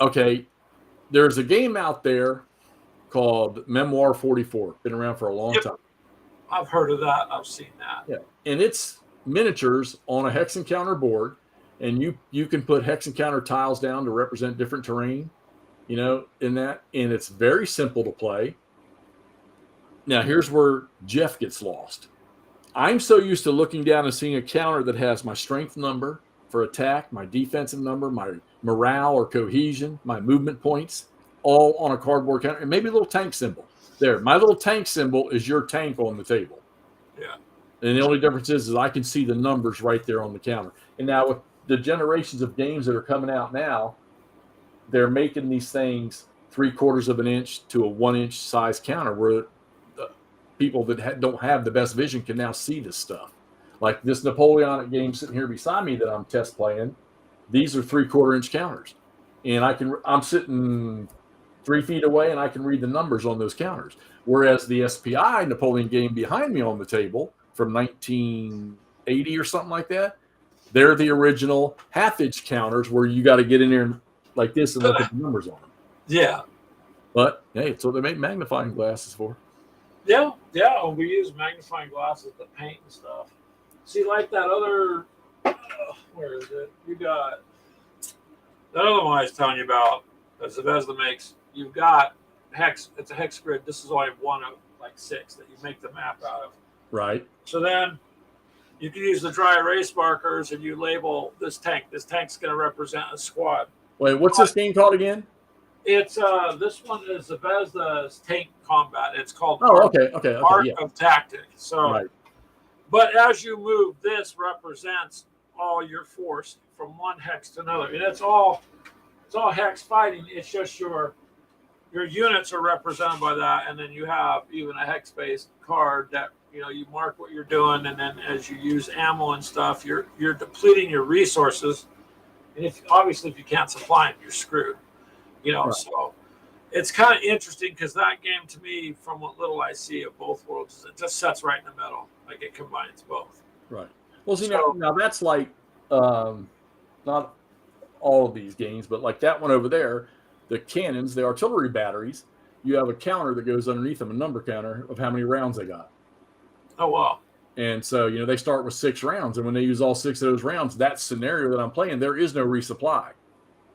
okay, there's a game out there called Memoir 44. Been around for a long time. I've heard of that. I've seen that. Yeah, and it's miniatures on a hex encounter board, and you can put hex encounter tiles down to represent different terrain, in that, and it's very simple to play. Now, here's where Jeff gets lost. I'm so used to looking down and seeing a counter that has my strength number for attack, my defensive number, my morale or cohesion, my movement points, all on a cardboard counter, and maybe a little tank symbol. There, my little tank symbol is your tank on the table. Yeah. And the only difference is I can see the numbers right there on the counter. And now with the generations of games that are coming out now, they're making these things 3/4 of an inch to a 1-inch size counter where people that don't have the best vision can now see this stuff. Like this Napoleonic game sitting here beside me that I'm test playing, these are 3/4 inch counters. And I'm sitting 3 feet away and I can read the numbers on those counters. Whereas the SPI Napoleon game behind me on the table from 1980 or something like that, they're the original half-inch counters where you got to get in there like this and look at the numbers on them. Yeah. But hey, it's what they make magnifying glasses for. Yeah. We use magnifying glasses to paint and stuff. See, like that other, where is it? You got that other one I was telling you about. That's Bethesda makes. You've got hex. It's a hex grid. This is only one of like 6 that you make the map out of. Right. So then you can use the dry erase markers and you label this tank. This tank's going to represent a squad. Wait, what's this game called again? It's this one is Bethesda's tank combat. It's called Art of Tactic. So, right. But as you move, this represents all your force from one hex to another, and it's all hex fighting. It's just your units are represented by that, and then you have even a hex-based card that you mark what you're doing, and then as you use ammo and stuff, you're depleting your resources, and if you can't supply them, you're screwed. Right. So it's kind of interesting because that game to me, from what little I see of both worlds, it just sets right in the middle. Like it combines both. Right. Well, see, now that's like not all of these games, but like that one over there, the cannons, the artillery batteries, you have a counter that goes underneath them, a number counter of how many rounds they got. Oh, wow. And so, they start with 6 rounds. And when they use all 6 of those rounds, that scenario that I'm playing, there is no resupply.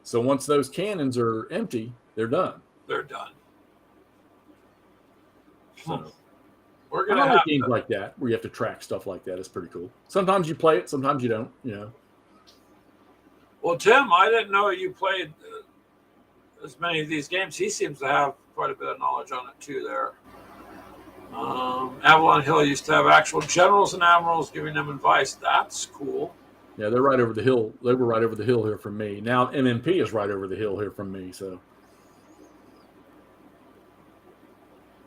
So once those cannons are empty, they're done. They're done. So, we're going to have games like that where you have to track stuff like that. It's pretty cool. Sometimes you play it, sometimes you don't. Well, Tim, I didn't know you played as many of these games. He seems to have quite a bit of knowledge on it too. There, Avalon Hill used to have actual generals and admirals giving them advice. That's cool. Yeah, they're right over the hill. They were right over the hill here from me. Now MMP is right over the hill here from me. So,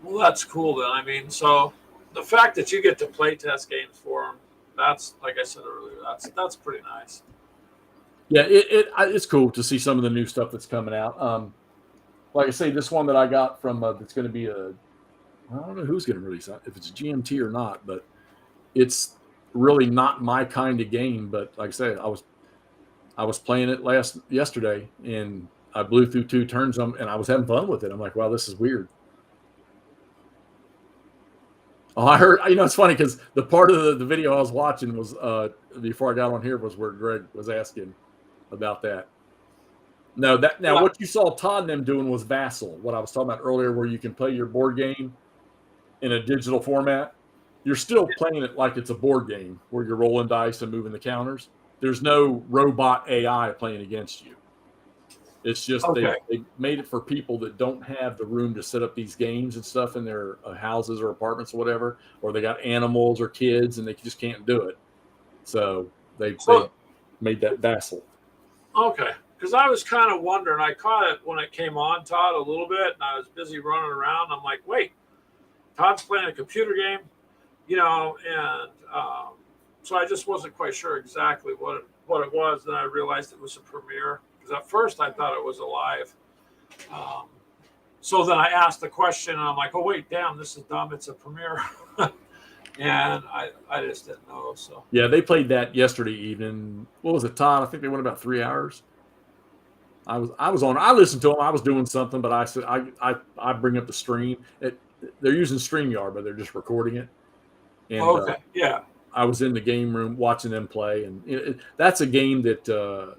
Well, that's cool then. I mean, so the fact that you get to play test games for them, that's like I said earlier, that's pretty nice. Yeah, it's cool to see some of the new stuff that's coming out. Like I say, this one that I got from that's going to be I don't know who's going to release that, if it's GMT or not, but it's really not my kind of game. But like I say, I was playing it yesterday, and I blew through 2 turns, and I was having fun with it. I'm like, wow, this is weird. Oh, I heard. It's funny because the part of the video I was watching was before I got on here was where Greg was asking about that. No, now what you saw Todd and them doing was Vassal. What I was talking about earlier, where you can play your board game in a digital format. You're still playing it like it's a board game where you're rolling dice and moving the counters. There's no robot AI playing against you. It's just Okay. they made it for people that don't have the room to set up these games and stuff in their houses or apartments or whatever, or they got animals or kids and they just can't do it. So they made that Vassal. Okay. Because I was kind of wondering, I caught it when it came on, Todd, a little bit, and I was busy running around. I'm like, wait, Todd's playing a computer game, and so I just wasn't quite sure exactly what it was. Then I realized it was a premiere, because at first I thought it was a live. So then I asked the question, and I'm like, oh, wait, damn, this is dumb. It's a premiere. And I just didn't know. So yeah, they played that yesterday evening. What was it, Todd? I think they went about 3 hours. I was on. I listened to them. I was doing something, but I said I bring up the stream. They're using StreamYard, but they're just recording it. And okay, yeah. I was in the game room watching them play, and that's a game that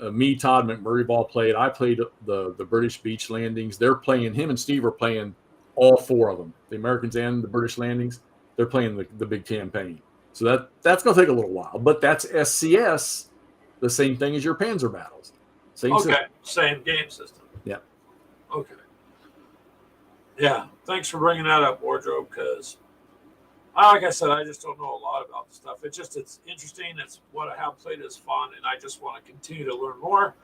me, Todd McMurray Ball played. I played the British Beach Landings. They're playing. Him and Steve are playing all 4 of them, the Americans and the British Landings. They're playing the big campaign. So that's going to take a little while, but that's SCS, the same thing as your Panzer battles. Same Okay, system. same game system. Yeah. Okay. Yeah, thanks for bringing that up, Wardrobe, because like I said, I just don't know a lot about the stuff. It's interesting. It's what I have played is fun, and I just want to continue to learn more.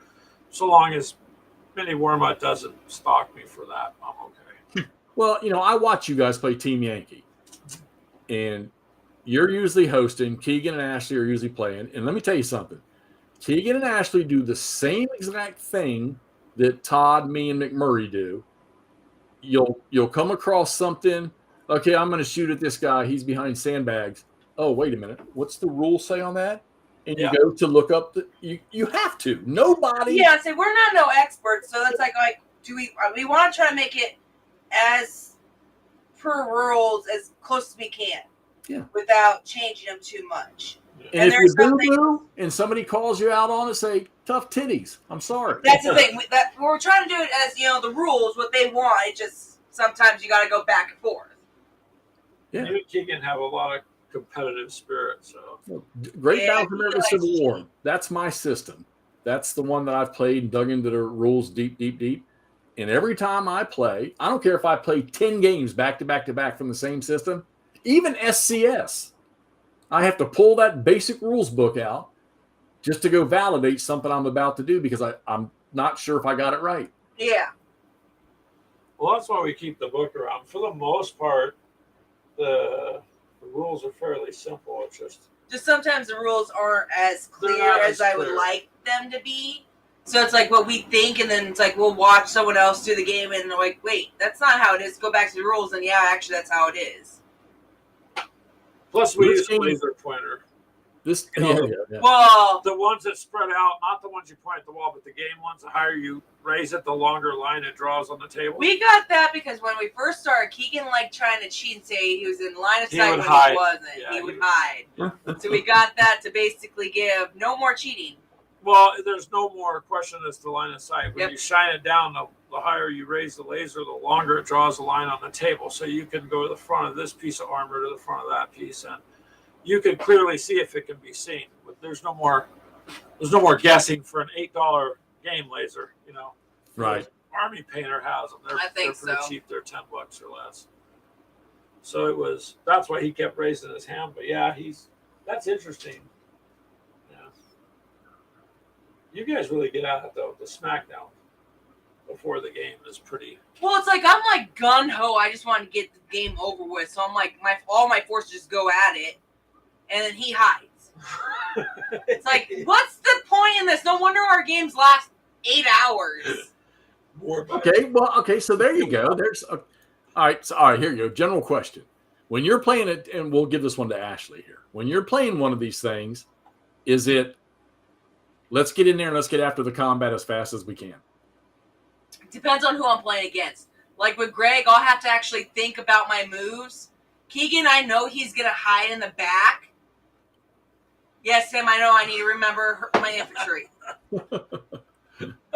So long as Mini Wormut doesn't stalk me for that, I'm okay. Well, I watch you guys play Team Yankee, and you're usually hosting. Keegan and Ashley are usually playing. And let me tell you something. Keegan and Ashley do the same exact thing that Todd, me, and McMurray do. You'll come across something. Okay, I'm going to shoot at this guy. He's behind sandbags. Oh, wait a minute. What's the rule say on that? And you go to look up. You have to. Nobody. Yeah, so we're not no experts, so that's like do we want to try to make it as per rules as close as we can. Yeah. Without changing them too much. And if you do, and somebody calls you out on it, say tough titties. I'm sorry. That's the thing. We're trying to do it as the rules, what they want. It just sometimes you got to go back and forth. Yeah, you and Keegan have a lot of competitive spirit. So Great Battle of America Civil War. That's my system. That's the one that I've played and dug into the rules deep. And every time I play, I don't care if I play 10 games back to back from the same system. Even SCS, I have to pull that basic rules book out just to go validate something I'm about to do because I'm not sure if I got it right. Yeah. Well, that's why we keep the book around. For the most part, the rules are fairly simple. It's just sometimes the rules aren't as clear as I would like them to be. So it's like what we think, and then it's like we'll watch someone else do the game, and they're like, wait, that's not how it is. Go back to the rules, and yeah, actually, that's how it is. Plus, we use a laser pointer. Well, the ones that spread out, not the ones you point at the wall, but the game ones. The higher you raise it, the longer line it draws on the table. We got that because when we first started, Keegan liked trying to cheat and say he was in line of sight when hide. he wasn't. Yeah, he would hide. Yeah. So we got that to basically give no more cheating. Well, there's no more question as to line of sight. When you shine it down, the higher you raise the laser, the longer it draws a line on the table. So you can go to the front of this piece of armor to the front of that piece, and you can clearly see if it can be seen. But there's no more guessing for an $8 game laser. Right. Army Painter has them. They're pretty cheap. They're $10 or less. So that's why he kept raising his hand. But yeah, that's interesting. You guys really get at it, though, the SmackDown. before the game is pretty. Well, it's like I'm like gun ho. I just want to get the game over with, so I'm like all my forces just go at it, and then he hides. It's like, what's the point in this? No wonder our games last 8 hours. Okay, so there you go. All right, here you go. General question. When you're playing it, and we'll give this one to Ashley here. When you're playing one of these things, is it, let's get in there and let's get after the combat as fast as we can? Depends on who I'm playing against. Like with Greg, I'll have to actually think about my moves. Keegan, I know he's going to hide in the back. Yes, Tim, I know I need to remember my infantry.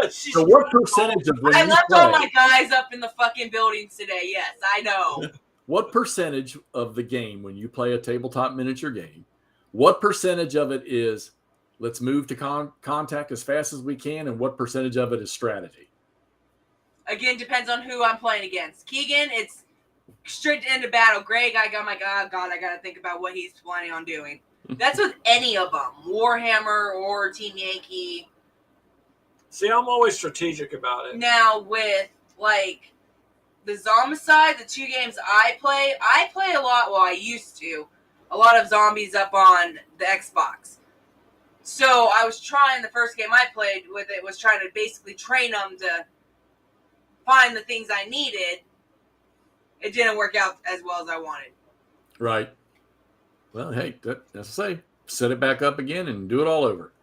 So what percentage of when I you left play, all my guys up in the fucking buildings today. Yes, I know. what percentage of the game, when you play a tabletop miniature game, what percentage of it is let's move to contact as fast as we can, and what percentage of it is strategy? Again, depends on who I'm playing against. Keegan, it's straight into battle. Greg, I got my God, I got to think about what he's planning on doing. That's with any of them, Warhammer or Team Yankee. See, I'm always strategic about it. Now with like the Zombicide, the 2 games I play a lot. Well, I used to a lot of zombies up on the Xbox. So I was trying. The first game I played with it was trying to basically train them to find the things I needed. It didn't work out as well as I wanted. Right. Well, hey, that's to say, set it back up again and do it all over.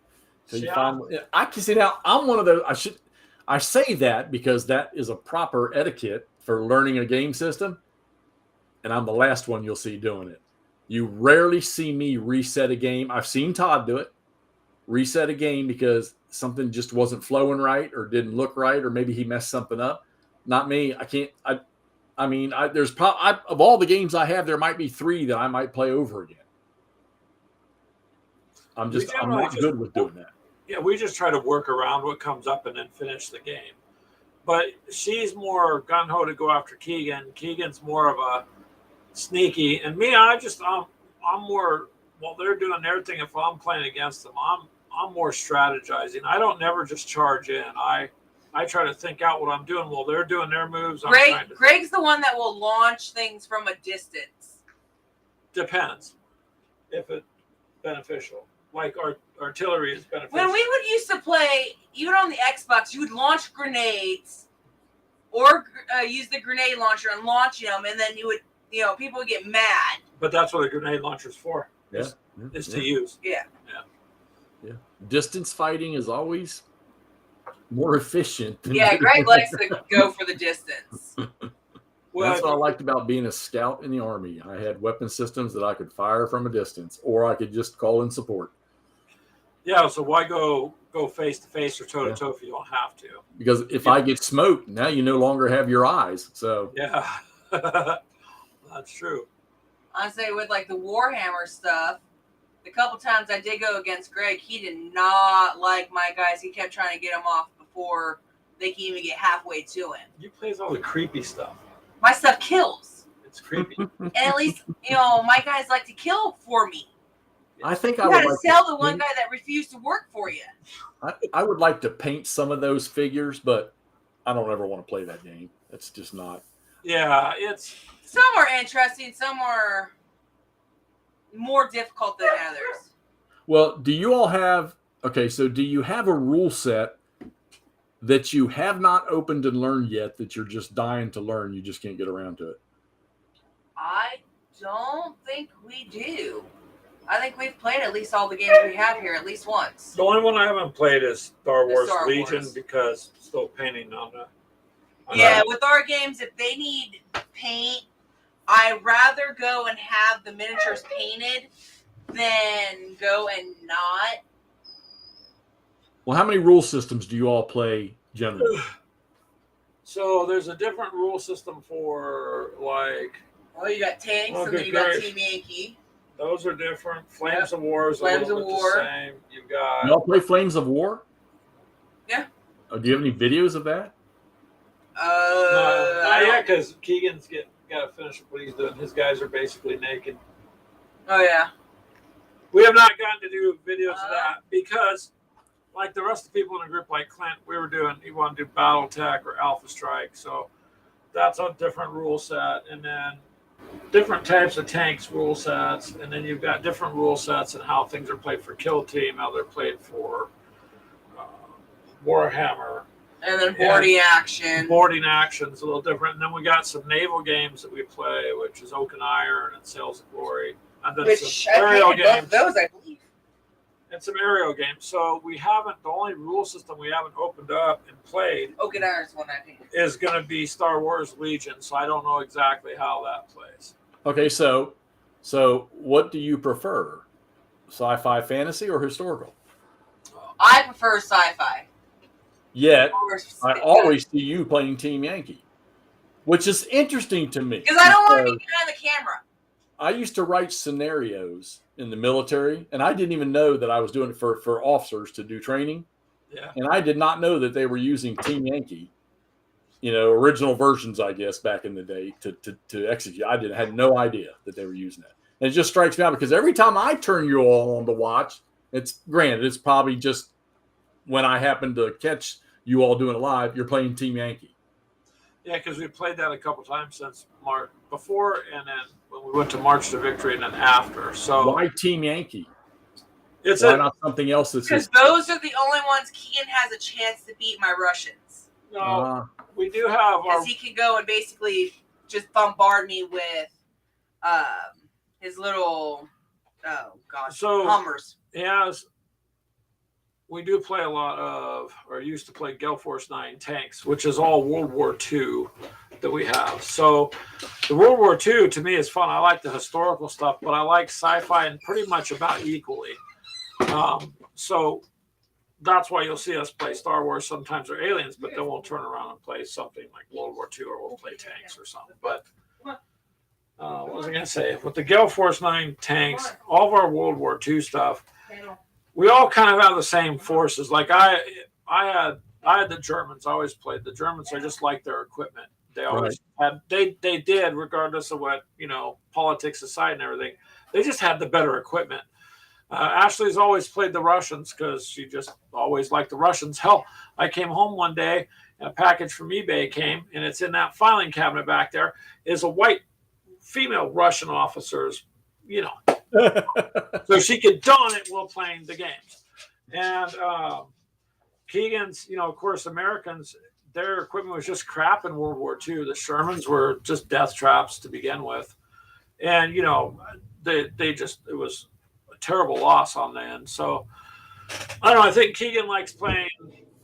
So you find, I can see now. I'm one of those. I say that because that is a proper etiquette for learning a game system, and I'm the last one you'll see doing it. You rarely see me reset a game. I've seen Todd do it, reset a game because something just wasn't flowing right or didn't look right, or maybe he messed something up. Not me. I can't. I mean, there's probably of all the games I have, there might be 3 that I might play over again. I'm not good with doing that. Yeah, we just try to work around what comes up and then finish the game. But she's more gung-ho to go after Keegan. Keegan's more of a sneaky. And me, I'm more, while they're doing their thing, if I'm playing against them, I'm more strategizing. I don't never just charge in. I try to think out what I'm doing while they're doing their moves. Greg's the one that will launch things from a distance. Depends if it's beneficial. Like our artillery is beneficial. When we would used to play, even on the Xbox, you would launch grenades or use the grenade launcher and launch them, and then you would, people would get mad. But that's what a grenade launcher's for. Is to use. Yeah. Distance fighting is always more efficient. Greg likes to go for the distance. Well, that's what I liked about being a scout in the Army. I had weapon systems that I could fire from a distance, or I could just call in support. Yeah, so why go face to face or toe to toe if you don't have to? Because if I get smoked, now you no longer have your eyes. So yeah, that's true. I say with like the Warhammer stuff, the couple times I did go against Greg, he did not like my guys. He kept trying to get them off before they can even get halfway to him. You play all the creepy stuff. My stuff kills. It's creepy. And at least, my guys like to kill for me. I think you gotta sell the one guy that refused to work for you. I would like to paint some of those figures, but I don't ever want to play that game. It's just not. Yeah, some are interesting, some are more difficult than others. Well, do you all have so do you have a rule set that you have not opened and learned yet that you're just dying to learn, you just can't get around to it? I don't think we do. I think we've played at least all the games we have here at least once. The only one I haven't played is Star Wars Legion because still painting on that. With our games, if they need paint, I'd rather go and have the miniatures painted than go and not. Well, how many rule systems do you all play generally? So there's a different rule system for Well, you got tanks and then you got Team Yankee. Those are different. Flames of War is Flames a little bit the same. You've got. You all play Flames of War? Yeah. Do you have any videos of that? Not yet, because Keegan's got to finish what he's doing. His guys are basically naked. Oh yeah. We have not gotten to do videos of that because, like the rest of the people in the group, like Clint, he wanted to do BattleTech or Alpha Strike. So that's a different rule set. And then different types of tanks rule sets. And then you've got different rule sets and how things are played for Kill Team, how they're played for Warhammer. And then boarding action. Boarding action is a little different. And then we got some naval games that we play, which is Oak and Iron and Sails of Glory. And then some aerial games. Those, I believe. And some aerial games. So the only rule system we haven't opened up and played Oak and Iron's one I think is going to be Star Wars Legion. So I don't know exactly how that plays. Okay, so what do you prefer? Sci-fi, fantasy, or historical? I prefer sci-fi. Yet, I always see you playing Team Yankee, which is interesting to me. Because I don't want to be behind the camera. I used to write scenarios in the military, and I didn't even know that I was doing it for officers to do training. Yeah. And I did not know that they were using Team Yankee, original versions, I guess, back in the day to execute. I had no idea that they were using it. And it just strikes me out because every time I turn you all on to watch, it's probably just when I happen to catch you all doing it live, you're playing Team Yankee. Yeah, because we played that a couple times since March, before, and then when we went to March to Victory, and then after. So why Team Yankee? Why not something else? Because those are the only ones Keegan has a chance to beat my Russians. No, we do have because he can go and basically just bombard me with his little Hummers. Yes. We do play a lot of, or used to play Gale Force 9 tanks, which is all World War II that we have. So the World War II to me is fun. I like the historical stuff, but I like sci-fi and pretty much about equally. So that's why you'll see us play Star Wars sometimes or Aliens, but then we'll turn around and play something like World War II or we'll play tanks or something. But what was I going to say? With the Gale Force 9 tanks, all of our World War II stuff, we all kind of have the same forces. Like I had the Germans. I always played the Germans. I just liked their equipment. They always had. They did, regardless of what politics aside and everything. They just had the better equipment. Ashley's always played the Russians because she just always liked the Russians. Hell, I came home one day and a package from eBay came, and it's in that filing cabinet back there. Is a white female Russian officer's, so she could don it while playing the games. And Keegan's, of course, Americans, their equipment was just crap in World War II. The Shermans were just death traps to begin with. And, it was a terrible loss on the end. So, I don't know. I think Keegan likes playing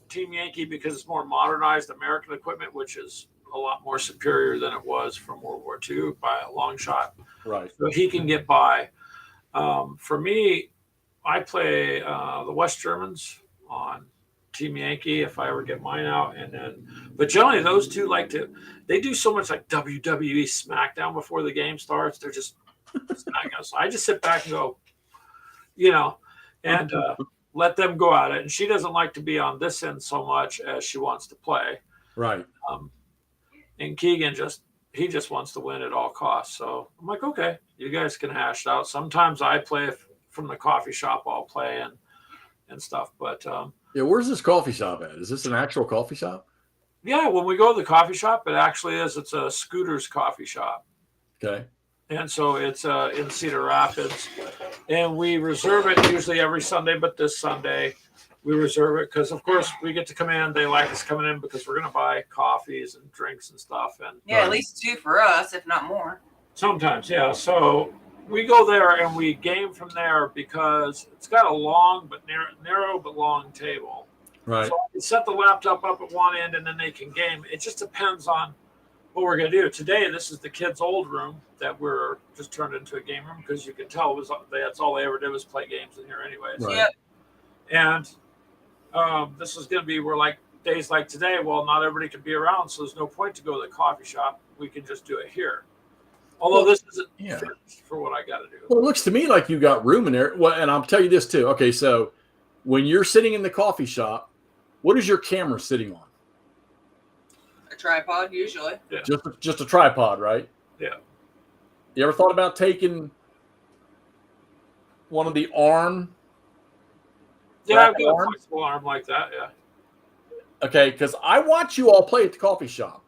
Team Yankee because it's more modernized American equipment, which is a lot more superior than it was from World War II by a long shot. Right. So he can get by. For me, I play the West Germans on Team Yankee if I ever get mine out, but generally those two they do so much like WWE SmackDown before the game starts. They're just smacking us. So I just sit back and go, and let them go at it. And she doesn't like to be on this end so much as she wants to play. Right. And Keegan he just wants to win at all costs. So I'm like, okay, you guys can hash it out. Sometimes I play from the coffee shop. I'll play and stuff. But where's this coffee shop at? Is this an actual coffee shop? Yeah, when we go to the coffee shop, it actually is. It's a Scooter's coffee shop. Okay. And so it's in Cedar Rapids. And we reserve it usually every Sunday, but this Sunday we reserve it because, of course, we get to come in. They like us coming in because we're going to buy coffees and drinks and stuff. And at least 2 for us, if not more. Sometimes, yeah. So we go there and we game from there because it's got a long but narrow but long table. Right. So we set the laptop up at one end and then they can game. It just depends on what we're going to do. Today, this is the kids' old room that we're just turned into a game room because you can tell that's all they ever did was play games in here anyways. Right. Yep. And this is going to be where days like today, well, not everybody can be around, so there's no point to go to the coffee shop. We can just do it here. Although this isn't finished for what I got to do. Well, it looks to me like you got room in there. Well, and I'll tell you this too. Okay, so when you're sitting in the coffee shop, what is your camera sitting on? A tripod, usually. Yeah. Just a tripod, right? Yeah. You ever thought about taking one of the arm Yeah, I've got a flexible arm like that. Yeah. Okay, because I watch you all play at the coffee shop,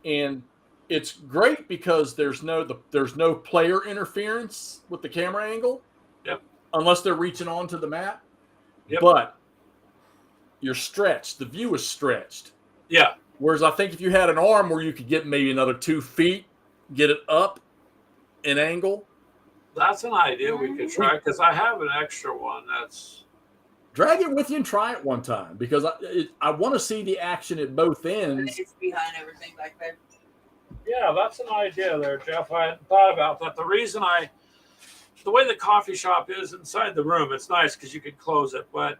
and it's great because there's no player interference with the camera angle. Yep. Unless they're reaching onto the mat. Yep. But you're stretched. The view is stretched. Yeah. Whereas I think if you had an arm where you could get maybe another 2 feet, get it up an angle. That's an idea we could try because I have an extra one that's. Drag it with you and try it one time because I want to see the action at both ends. It's behind everything back there. Yeah, that's an idea there, Jeff. I hadn't thought about that. The way the coffee shop is inside the room, it's nice because you can close it, but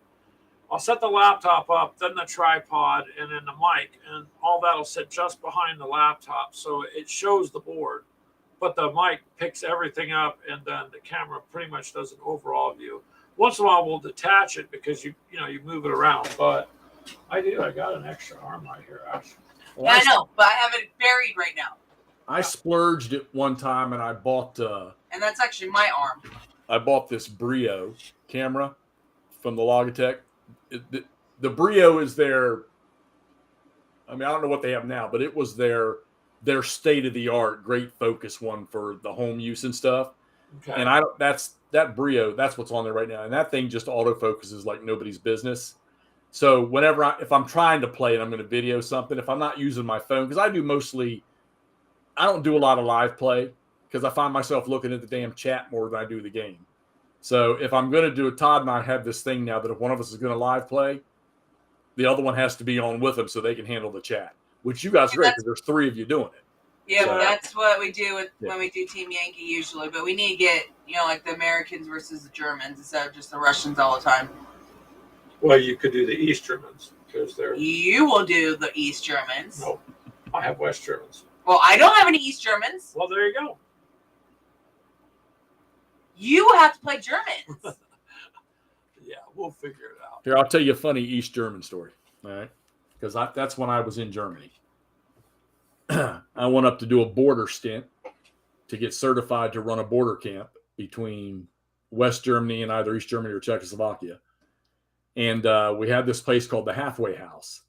I'll set the laptop up, then the tripod, and then the mic, and all that'll sit just behind the laptop. So it shows the board, but the mic picks everything up, and then the camera pretty much does an overall view. Once in a while, we'll detach it because you move it around. But I got an extra arm right here, actually. Well, yeah, I know, but I have it buried right now. I splurged it one time, and I bought. And that's actually my arm. I bought this Brio camera from the Logitech. The Brio is their. I mean, I don't know what they have now, but it was their state of the art, great focus one for the home use and stuff. Okay. And that Brio, that's what's on there right now, and that thing just autofocuses like nobody's business. So whenever if I'm trying to play and I'm going to video something, if I'm not using my phone, because I don't do a lot of live play because I find myself looking at the damn chat more than I do the game. So if I'm going to do it, Todd and I have this thing now that if one of us is going to live play, the other one has to be on with them so they can handle the chat, which you guys are great because there's 3 of you doing it. Yeah, so, that's what we do when we do Team Yankee usually. But we need to get, like the Americans versus the Germans instead of just the Russians all the time. Well, you could do the East Germans because they're. You will do the East Germans. No, I have West Germans. Well, I don't have any East Germans. Well, there you go. You have to play Germans. Yeah, we'll figure it out. Here, I'll tell you a funny East German story. All right, because that's when I was in Germany. I went up to do a border stint to get certified to run a border camp between West Germany and either East Germany or Czechoslovakia. And we had this place called the Halfway House.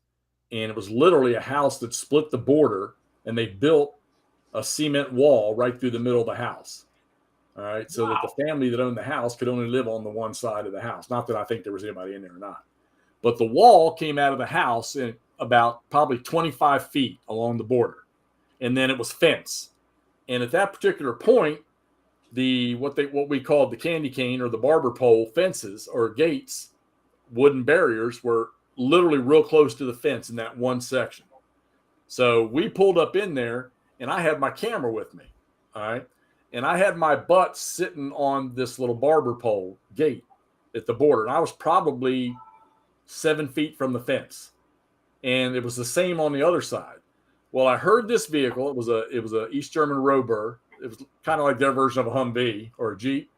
And it was literally a house that split the border, and they built a cement wall right through the middle of the house. All right, so that the family that owned the house could only live on the one side of the house. Not that I think there was anybody in there or not. But the wall came out of the house in about probably 25 feet along the border. And then it was fence. And at that particular point, what we called the candy cane or the barber pole fences or gates, wooden barriers, were literally real close to the fence in that one section. So we pulled up in there, and I had my camera with me. All right. And I had my butt sitting on this little barber pole gate at the border. And I was probably 7 feet from the fence. And it was the same on the other side. Well, I heard this vehicle. It was a East German Rover. It was kind of like their version of a Humvee or a Jeep.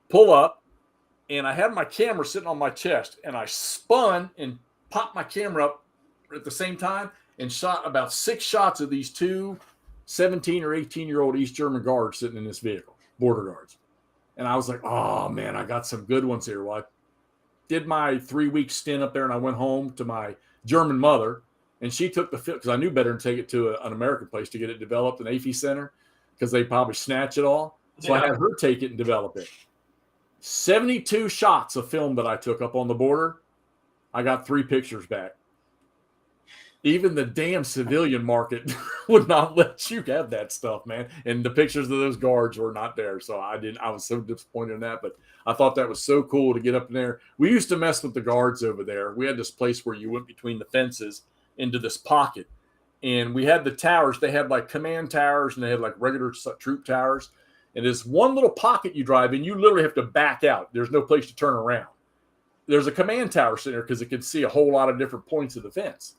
Pull up, and I had my camera sitting on my chest, and I spun and popped my camera up at the same time and shot about 6 shots of these 2 17 or 18-year-old East German guards sitting in this vehicle, border guards. And I was like, oh, man, I got some good ones here. Well, I did my 3-week stint up there, and I went home to my German mother. And she took the film because I knew better than take it to an American place to get it developed, an AFI center, because they probably snatch it all. So I had her take it and develop it. 72 shots of film that I took up on the border. I got 3 pictures back. Even the damn civilian market would not let you have that stuff, man. And the pictures of those guards were not there. So I was so disappointed in that. But I thought that was so cool to get up in there. We used to mess with the guards over there. We had this place where you went between the fences into this pocket, and we had the towers. They had like command towers, and they had like regular troop towers. And this one little pocket you drive in, you literally have to back out. There's no place to turn around. There's a command tower sitting there because it can see a whole lot of different points of the fence.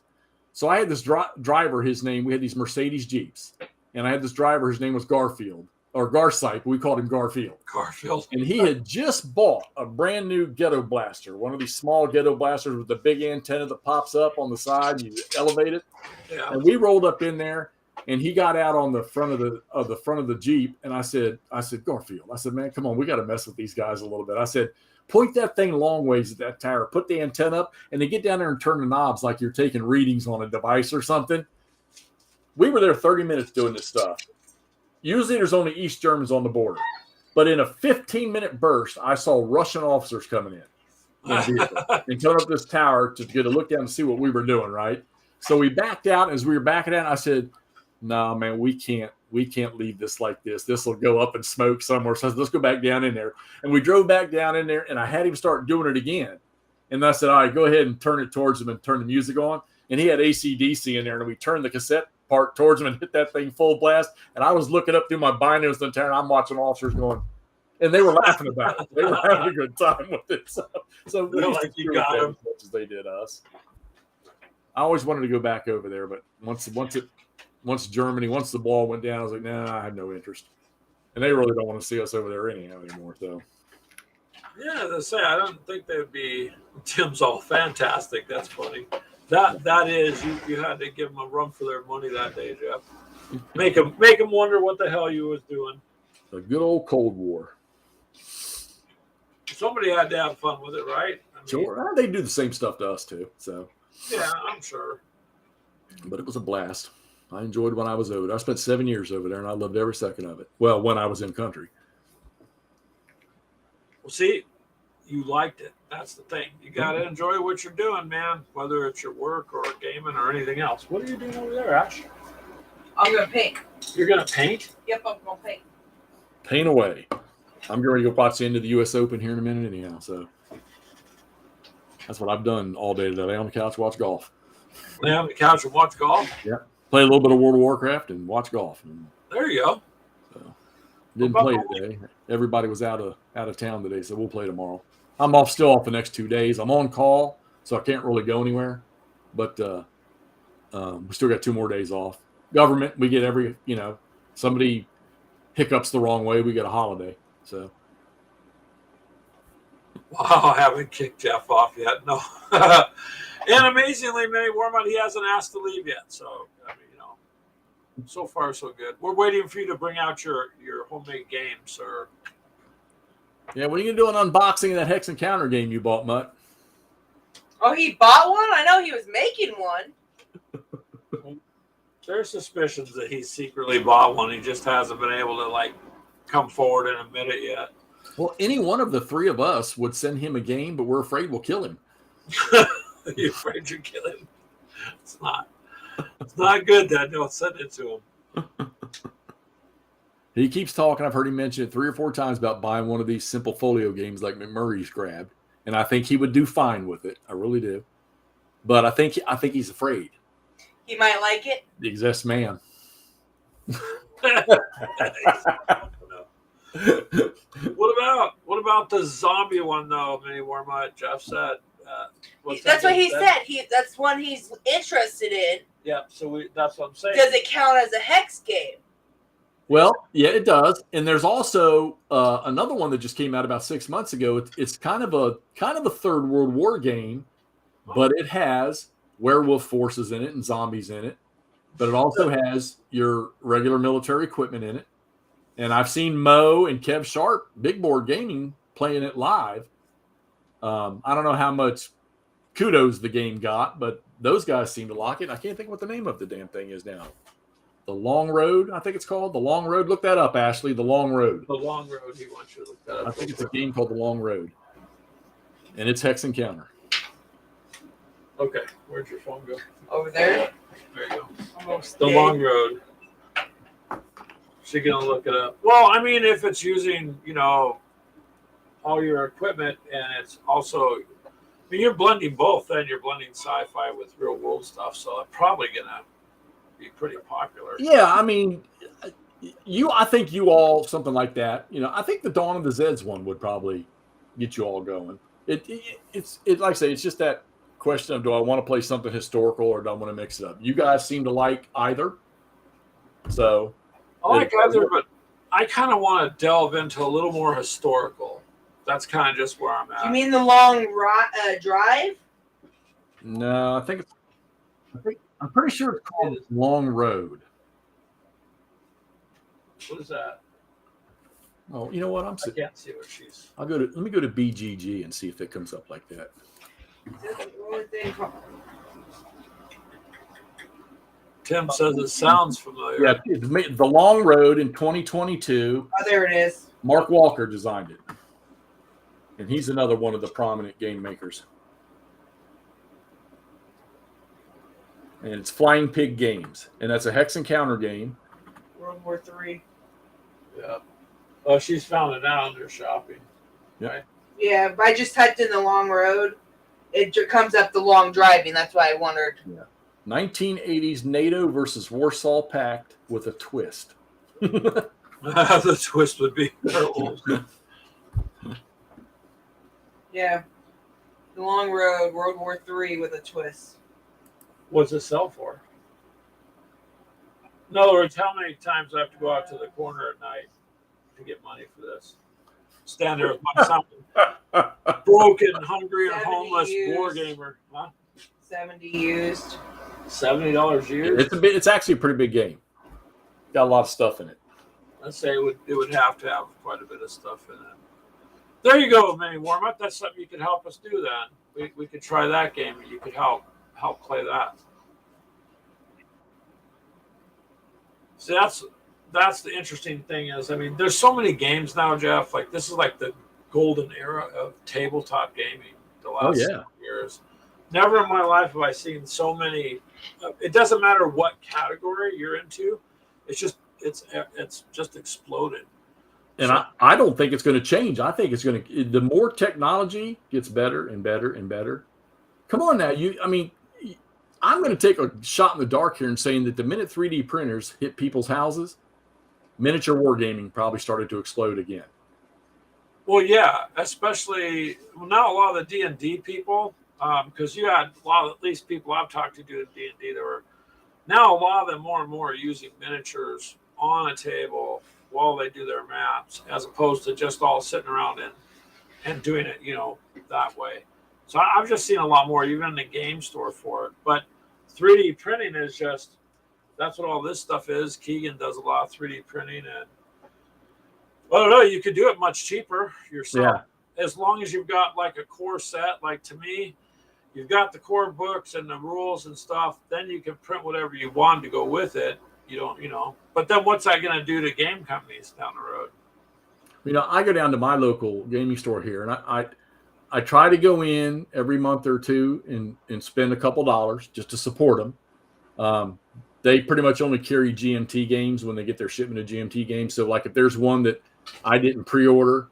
So I had this driver. We had these Mercedes Jeeps, and I had this driver. His name was Garfield or Garsipe, but we called him Garfield. Garfield. And he had just bought a brand new ghetto blaster, one of these small ghetto blasters with the big antenna that pops up on the side. You elevate it. Yeah. And we rolled up in there, And he got out on the front of the Jeep, and I said, Garfield, I said, man, come on, we got to mess with these guys a little bit. I said, point that thing long ways at that tower, put the antenna up, and then get down there and turn the knobs like you're taking readings on a device or something. We were there 30 minutes doing this stuff. Usually there's only East Germans on the border. But in a 15-minute burst, I saw Russian officers coming in and coming up this tower to get a look down and see what we were doing, right? So we backed out. As we were backing out, I said, no, man, we can't leave this like this. This will go up in smoke somewhere. So let's go back down in there. And we drove back down in there, and I had him start doing it again. And I said, all right, go ahead and turn it towards him and turn the music on. And he had AC/DC in there, and we turned the cassette part towards him and hit that thing full blast. And I was looking up through my binos the entire time. I'm watching officers going, and they were laughing about it. They were having a good time with it. So we like you got them as much as they did us. I always wanted to go back over there, but once the ball went down, I was like, nah, I have no interest. And they really don't want to see us over there anyhow anymore. So yeah, as I say, I don't think they would be. Tim's all fantastic. That's funny. That is, you had to give them a run for their money that day, Jeff. Make them wonder what the hell you was doing. A good old Cold War. Somebody had to have fun with it, right? I mean, sure, they do the same stuff to us too. So yeah, I'm sure. But it was a blast. I enjoyed when I was over there. I spent 7 years over there, and I loved every second of it. Well, when I was in country. Well, see, you liked it. That's the thing. You got to enjoy what you're doing, man, whether it's your work or gaming or anything else. What are you doing over there, Ash? I'm going to paint. You're going to paint? Yep, I'm going to paint. Paint away. I'm getting ready to go watch the end of the U.S. Open here in a minute anyhow, so that's what I've done all day today. Lay on the couch, watch golf. Lay on the couch and watch golf? Yeah. Play a little bit of World of Warcraft and watch golf. There you go. So, didn't play today. Everybody was out of town today, so we'll play tomorrow. I'm still off the next 2 days. I'm on call, so I can't really go anywhere. But we still got 2 more days off. Government, we get somebody hiccups the wrong way, we get a holiday. So. Wow, I haven't kicked Jeff off yet. No. And amazingly, Manny Warmont, he hasn't asked to leave yet. So, I mean, so far so good. We're waiting for you to bring out your homemade game, sir. Yeah, when are you going to do an unboxing of that Hex Encounter game you bought, Mutt? Oh, he bought one? I know he was making one. There's suspicions that he secretly bought one. He just hasn't been able to, come forward and admit it yet. Well, any one of the 3 of us would send him a game, but we're afraid we'll kill him. You're afraid you'll kill him? It's not good that don't send it to him. He keeps talking. I've heard him mention it 3 or 4 times about buying one of these simple folio games like McMurray's grabbed, and I think he would do fine with it. I really do, but I think he's afraid. He might like it. The exact man. What about the zombie one though? Mini Warmont, Jeff said. That's what he said. That's one he's interested in. Yeah, so that's what I'm saying. Does it count as a hex game? Well, yeah, it does. And there's also another one that just came out about 6 months ago. It's kind of a Third World War game, but it has werewolf forces in it and zombies in it. But it also has your regular military equipment in it. And I've seen Mo and Kev Sharp, Big Board Gaming, playing it live. I don't know how much kudos the game got, but those guys seem to like it. I can't think what the name of the damn thing is now. The Long Road, I think it's called. The Long Road. Look that up, Ashley. The Long Road. The Long Road. He wants you to look that up. I think it's a game called The Long Road. And it's Hex Encounter. Okay. Where'd your phone go? Over there. There you go. Almost The dead. Long Road. She's going to look it up. Well, I mean, if it's using, all your equipment and it's also, you're blending both then. You're blending sci-fi with real world stuff. So it's probably going to be pretty popular. Yeah, I mean, I think you all, something like that. I think the Dawn of the Zeds one would probably get you all going. It's like I say, it's just that question of, do I want to play something historical or do I want to mix it up? You guys seem to like either. So I like either, but I kind of want to delve into a little more historical. That's kind of just where I'm at. You mean the long drive? No, I'm pretty sure it's called Long Road. What is that? Oh, you know what? I can't see what she's. Let me go to BGG and see if it comes up like that. Tim says it sounds familiar. Yeah, The Long Road in 2022. Oh, there it is. Mark Walker designed it. And he's another one of the prominent game makers. And it's Flying Pig Games. And that's a hex and counter game. World War III. Yeah. Oh, she's found it now under shopping. Yep. Right? Yeah, I just typed in The Long Road. It comes up The Long Driving. That's why I wondered. Yeah. 1980s NATO versus Warsaw Pact with a twist. The twist would be terrible. Yeah. The Long Road, World War III with a twist. What's it sell for? In other words, how many times do I have to go out to the corner at night to get money for this? Stand there with my something broken, hungry, and 70 homeless used. war gamer. Huh? 70 used. $70 used. It's actually a pretty big game. Got a lot of stuff in it. I'd say it would have to have quite a bit of stuff in it. There you go, mini warm up. That's something you could help us do. Then we could try that game, and you could help play that. See, that's the interesting thing is, I mean, there's so many games now, Jeff. Like this is like the golden era of tabletop gaming. The last years. Never in my life have I seen so many. It doesn't matter what category you're into. It's just exploded. And so, I don't think it's going to change. I think it's going to. The more technology gets better and better and better. Come on now, I'm going to take a shot in the dark here and saying that the minute 3D printers hit people's houses, miniature wargaming probably started to explode again. Well, yeah, especially now a lot of the D&D people, because you had a lot of, at least people I've talked to doing D&D, now a lot of them more and more are using miniatures on a table while they do their maps, as opposed to just all sitting around and doing it, that way. So I've just seen a lot more, even in the game store for it. But 3D printing is just, that's what all this stuff is. Keegan does a lot of 3D printing. And I don't know, you could do it much cheaper yourself. Yeah. As long as you've got like a core set, like to me, you've got the core books and the rules and stuff, then you can print whatever you want to go with it. But then what's that going to do to game companies down the road? I go down to my local gaming store here, and I try to go in every month or two and spend a couple dollars just to support them. They pretty much only carry GMT games when they get their shipment of GMT games. So like if there's one that I didn't pre-order,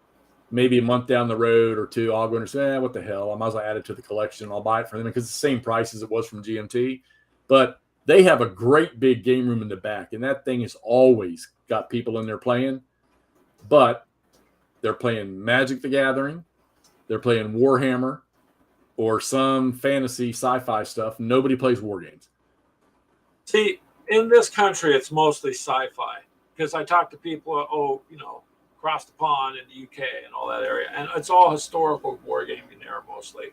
maybe a month down the road or two, I'll go and say, what the hell? I might as well add it to the collection. I'll buy it for them because it's the same price as it was from GMT. But they have a great big game room in the back, and that thing has always got people in there playing. But they're playing Magic the Gathering. They're playing Warhammer or some fantasy sci-fi stuff. Nobody plays war games. See, in this country, it's mostly sci-fi because I talk to people, across the pond in the UK and all that area, and it's all historical wargaming there mostly.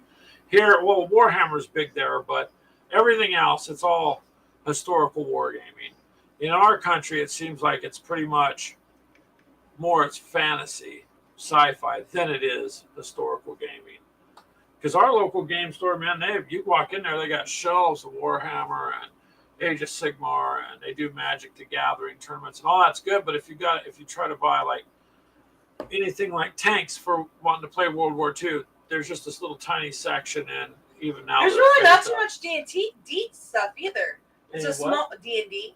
Here, well, Warhammer's big there, but everything else, it's all historical wargaming. In our country, it seems like it's pretty much more it's fantasy, sci-fi than it is historical gaming. Because our local game store, man, you walk in there, they got shelves of Warhammer and Age of Sigmar, and they do Magic the Gathering tournaments, and all that's good. But if you try to buy like anything like tanks for wanting to play World War II, there's just this little tiny section, and even now there's really not too much D&D stuff either. It's a small D&D.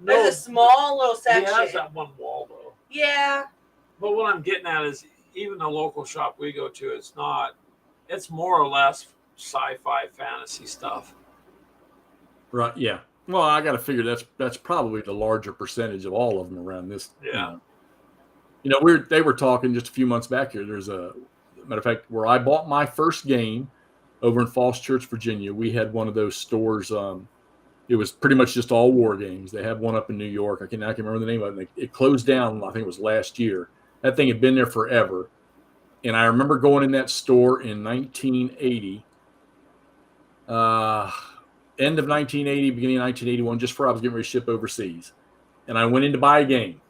There's a small little section. He has that one wall though. Yeah. But what I'm getting at is even the local shop we go to, it's more or less sci-fi fantasy stuff. Right. Yeah. Well, I got to figure that's probably the larger percentage of all of them around this. Yeah. They were talking just a few months back here. There's a matter of fact where I bought my first game over in Falls Church, Virginia. We had one of those stores. It was pretty much just all war games. They had one up in New York. I can remember the name of it. It closed down. I think it was last year. That thing had been there forever. And I remember going in that store in 1980, end of 1980, beginning of 1981, just before I was getting ready to ship overseas. And I went in to buy a game.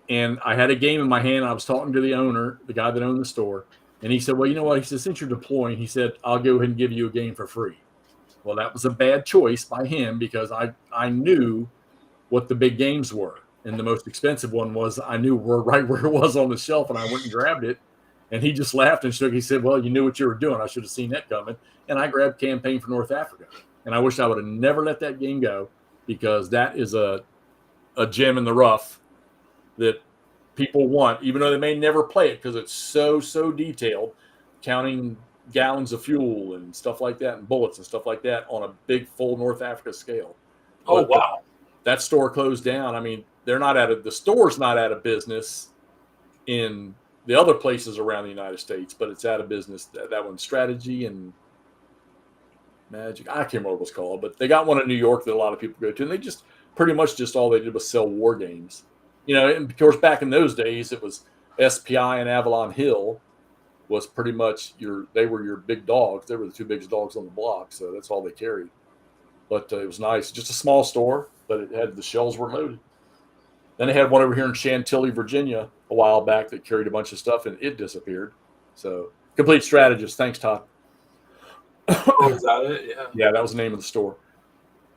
And I had a game in my hand. I was talking to the owner, the guy that owned the store. And he said, well, you know what? He said, since you're deploying, he said, I'll go ahead and give you a game for free. Well, that was a bad choice by him because I knew what the big games were. And the most expensive one was I knew right where it was on the shelf, and I went and grabbed it. And he just laughed and shook. He said, well, you knew what you were doing. I should have seen that coming. And I grabbed Campaign for North Africa. And I wish I would have never let that game go because that is a gem in the rough that people want, even though they may never play it because it's so detailed, counting gallons of fuel and stuff like that and bullets and stuff like that on a big full North Africa scale. Oh, wow. That store closed down. I mean, the store's not out of business in the other places around the United States, but it's out of business. That one's Strategy and Magic. I can't remember what it was called, but they got one in New York that a lot of people go to, and they just pretty much just all they did was sell war games. And of course, back in those days, it was SPI and Avalon Hill was pretty much they were your big dogs. They were the two biggest dogs on the block, so that's all they carried. But it was nice. Just a small store, but it had the shelves were loaded. Then they had one over here in Chantilly, Virginia, a while back that carried a bunch of stuff, and it disappeared. So, Complete Strategist. Thanks, Todd. Oh, is that it? Yeah. Yeah, that was the name of the store.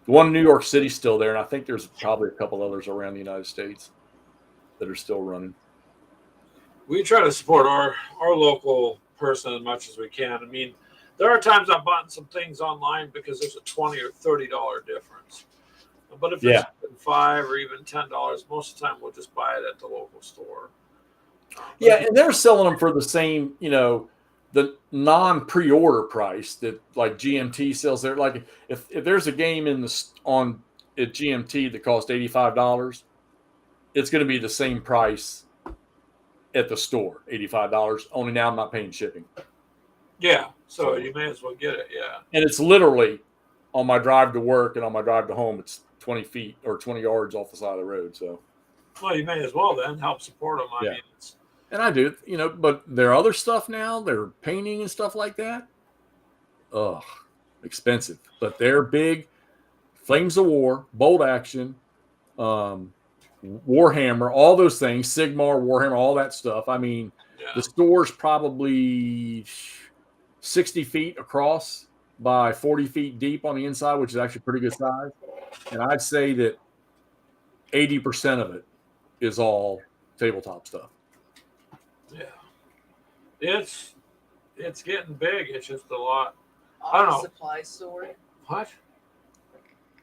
The one in New York City's still there, and I think there's probably a couple others around the United States that are still running. We try to support our local person as much as we can. I mean, there are times I've bought some things online because there's a $20 or $30 difference. But if it's $5 or even $10, most of the time we'll just buy it at the local store. Yeah, and they're selling them for the same, the non-pre-order price that like GMT sells there. Like if there's a game at GMT that costs $85, it's going to be the same price at the store, $85. Only now I'm not paying shipping. Yeah, so you may as well get it. Yeah, and it's literally on my drive to work and on my drive to home. It's 20 feet or 20 yards off the side of the road. So, well, you may as well then help support them. I mean, and I do, but there are other stuff now. They're painting and stuff like that. Ugh, expensive, but they're big. Flames of War, Bolt Action, Warhammer, all those things, Sigmar, Warhammer, all that stuff. I mean, the store's probably 60 feet across by 40 feet deep on the inside, which is actually pretty good size. And I'd say that 80% of it is all tabletop stuff. Yeah. It's getting big. It's just a lot. I don't know. Supply store. What?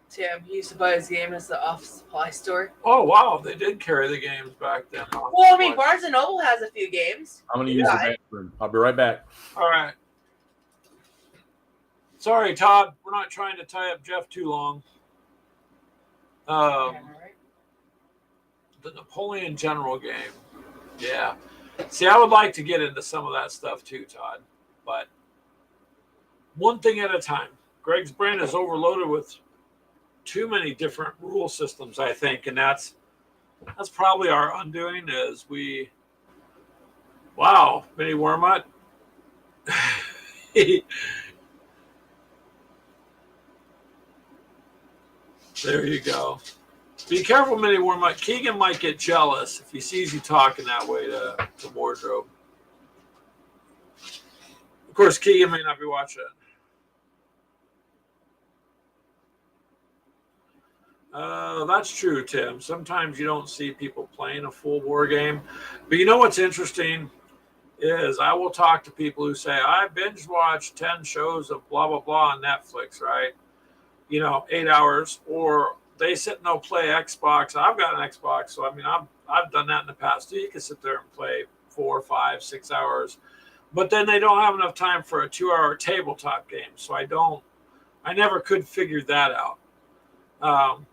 Tim, he used to buy his game as the office supply store. Oh, wow. They did carry the games back then. Well, I mean, Barnes & Noble has a few games. I'm going to use the bathroom. I'll be right back. All right. Sorry, Todd. We're not trying to tie up Jeff too long. The Napoleon General game. Yeah. See, I would like to get into some of that stuff too, Todd. But one thing at a time. Greg's brain is overloaded with too many different rule systems, I think, and that's probably our undoing. Is Mini Wormut. There you go. Be careful, Mini Wormut. Keegan might get jealous if he sees you talking that way to Wardrobe. Of course, Keegan may not be watching it. That's true, Tim. Sometimes you don't see people playing a full war game. But you know what's interesting is I will talk to people who say, I binge watched 10 shows of blah, blah, blah on Netflix, right? 8 hours. Or they sit and they'll play Xbox. I've got an Xbox, so I mean, I've done that in the past too. You can sit there and play 4, 5, 6 hours. But then they don't have enough time for a 2-hour tabletop game. So I never could figure that out.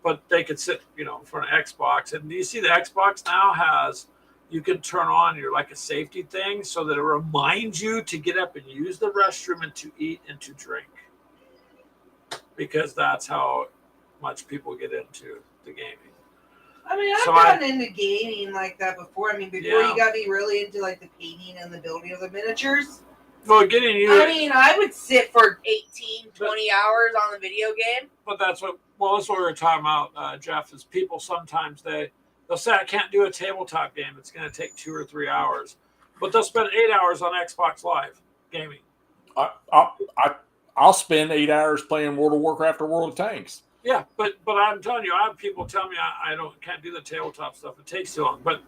But they could sit, in front of Xbox. And do you see the Xbox now you can turn on like a safety thing so that it reminds you to get up and use the restroom and to eat and to drink. Because that's how much people get into the gaming. I mean, I've gotten into gaming like that before. I mean, before you got me really into like the painting and the building of the miniatures. Well, I would sit for 18, 20 hours on the video game. But that's what we were talking about, Jeff, is people sometimes they They'll say, I can't do a tabletop game. It's going to take 2 or 3 hours. But they'll spend 8 hours on Xbox Live gaming. I'll spend 8 hours playing World of Warcraft or World of Tanks. Yeah, but I'm telling you, I have people tell me I can't do the tabletop stuff. It takes too long. But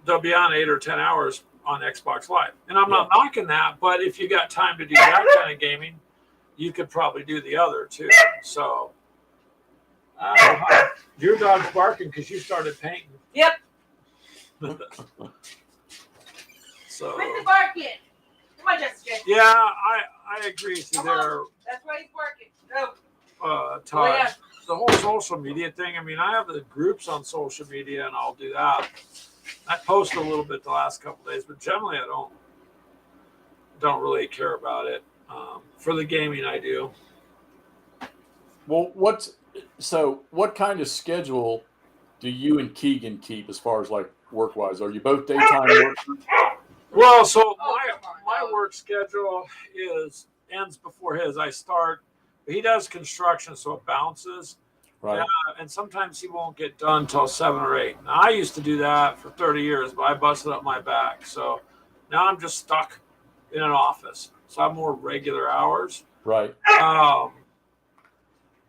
they'll be on 8 or 10 hours on Xbox Live. And I'm not knocking that, but if you got time to do that kind of gaming, you could probably do the other too. So your dog's barking because you started painting. Yep. So Quit the barking. Come on, Jessica. yeah, I agree with you there. That's why he's barking. Go. Todd. Yeah. The whole social media thing. I mean, I have the groups on social media, and I'll do that. I post a little bit the last couple of days, but generally I don't really care about it. For the gaming, I do. Well, what kind of schedule do you and Keegan keep as far as like work wise? Are you both daytime workers? Well, so my work schedule ends before his. I start. He does construction, so it bounces. Right. And sometimes he won't get done until 7 or 8. Now, I used to do that for 30 years, but I busted up my back. So now I'm just stuck in an office. So I have more regular hours. Right.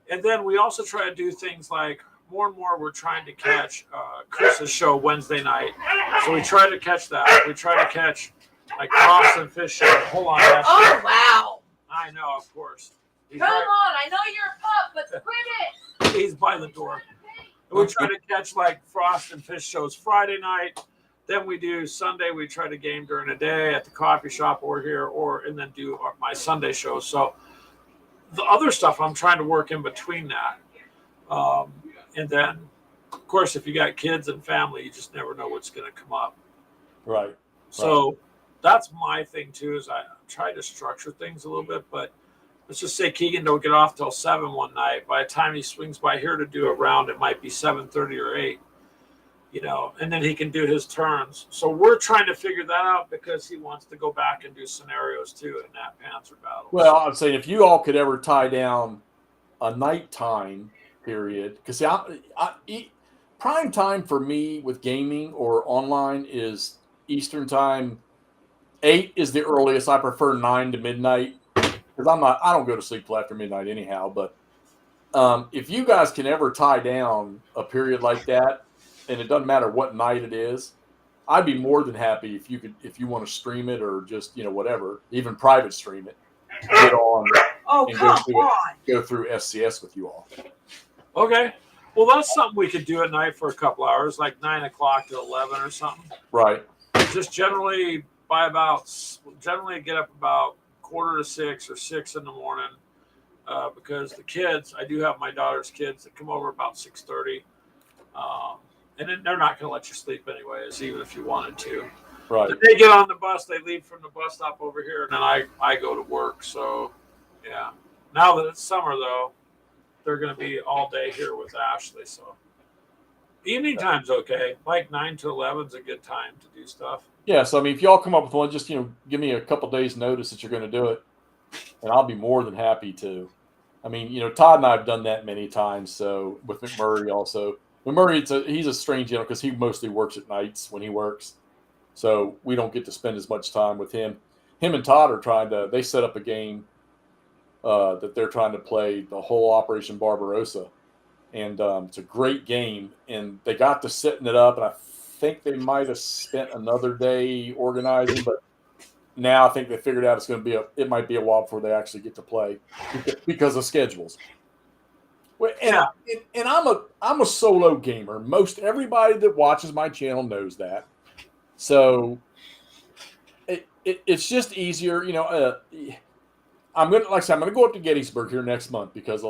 And then we also try to do things like more and more we're trying to catch Chris's show Wednesday night. So we try to catch that. We try to catch like Frost and Fish show. Hold on. Oh, wow. I know, of course. Come on. I know you're a pup, but quit it. He's by the door. And we try to catch like Frost and Fish shows Friday night. Then we do Sunday. We try to game during the day at the coffee shop or here, and then do my Sunday shows. So the other stuff I'm trying to work in between that. And then, of course, if you got kids and family, you just never know what's going to come up. Right. So that's my thing too. Is I try to structure things a little bit, but. Let's just say Keegan don't get off till 7 one night. By the time he swings by here to do a round, it might be 7:30 or 8, and then he can do his turns. So we're trying to figure that out because he wants to go back and do scenarios too in that Panzer battle. Well, I'm saying if you all could ever tie down a nighttime period, because prime time for me with gaming or online is Eastern time. 8 is the earliest. I prefer 9 to midnight. Because I don't go to sleep till after midnight anyhow. But if you guys can ever tie down a period like that, and it doesn't matter what night it is, I'd be more than happy if you want to stream it or just whatever, even private stream it, get on and go through SCS with you all. Okay, well that's something we could do at night for a couple hours, like 9 o'clock to 11 or something. Right. Just generally get up about 5:45 or 6 in the morning, because the kids, I do have my daughter's kids that come over about 6:30, and then they're not going to let you sleep anyways, even if you wanted to. Right. If they get on the bus, they leave from the bus stop over here, and then I go to work. So, yeah. Now that it's summer, though, they're going to be all day here with Ashley. So, evening time's okay. Like 9 to 11 is a good time to do stuff. Yeah, so I mean, if y'all come up with one, just give me a couple days' notice that you're going to do it, and I'll be more than happy to. I mean, Todd and I have done that many times. So with McMurray also, McMurray, he's a strange because he mostly works at nights when he works, so we don't get to spend as much time with him. Him and Todd are they set up a game that they're trying to play, the whole Operation Barbarossa, and it's a great game, and they got to setting it up, and I think they might have spent another day organizing, but now I think they figured out it might be a while before they actually get to play because of schedules. Well, and I'm a solo gamer. Most everybody that watches my channel knows that. So it's just easier, I'm gonna go up to Gettysburg here next month because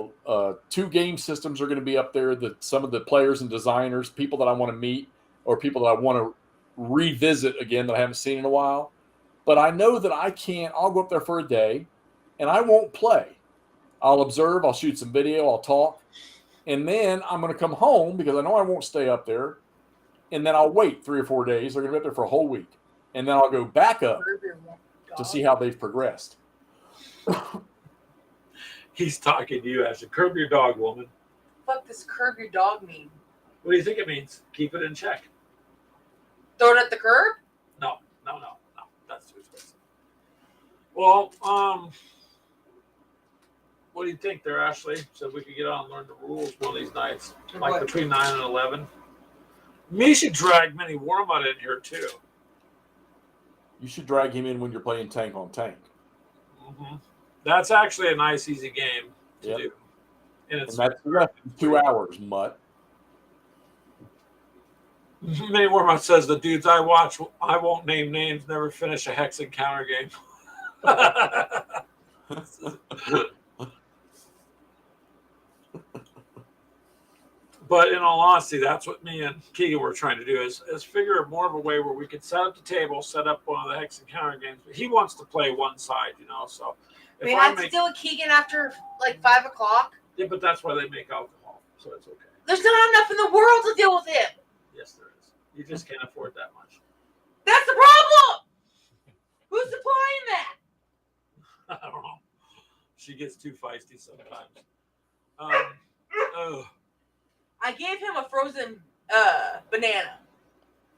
2 game systems are going to be up there. That some of the players and designers, people that I want to meet, or people that I want to revisit again that I haven't seen in a while. But I know that I'll go up there for a day and I won't play. I'll observe, I'll shoot some video, I'll talk. And then I'm going to come home because I know I won't stay up there. And then I'll wait 3 or 4 days. They're going to be up there for a whole week. And then I'll go back up to see how they've progressed. He's talking to you as a curb your dog woman. Fuck this curb your dog meme. What do you think it means? Keep it in check. Throw it at the curb? No. That's too expensive. Well, what do you think there, Ashley? So we could get on and learn the rules one of these nights, like between 9 and 11. Me should drag Mini Warmut in here too. You should drag him in when you're playing tank on tank. Mm-hmm. That's actually a nice, easy game to do. And that's less than 2 hours, Mutt. Mini Warmut says the dudes I watch, I won't name names, never finish a hex encounter game. But in all honesty, that's what me and Keegan were trying to do is figure more of a way where we could set up the table, set up one of the hex encounter games. But he wants to play one side, so we have to deal with Keegan after like 5 o'clock. Yeah, but that's why they make alcohol, so it's okay. There's not enough in the world to deal with him. Yes, there is. You just can't afford that much. That's the problem. Who's supplying that? I don't know. She gets too feisty sometimes. I gave him a frozen banana.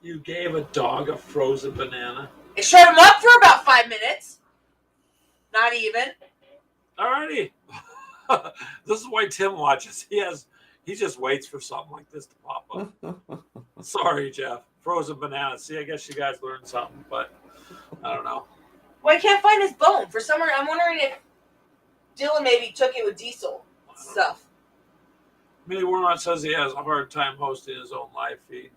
You gave a dog a frozen banana? It shut him up for about 5 minutes. Not even. Alrighty. This is why Tim watches. He just waits for something like this to pop up. Sorry, Jeff. Frozen banana. See, I guess you guys learned something, but I don't know. Well, I can't find his bone. For some reason, I'm wondering if Dylan maybe took it with Diesel stuff. Mini Warmont says he has a hard time hosting his own live feed.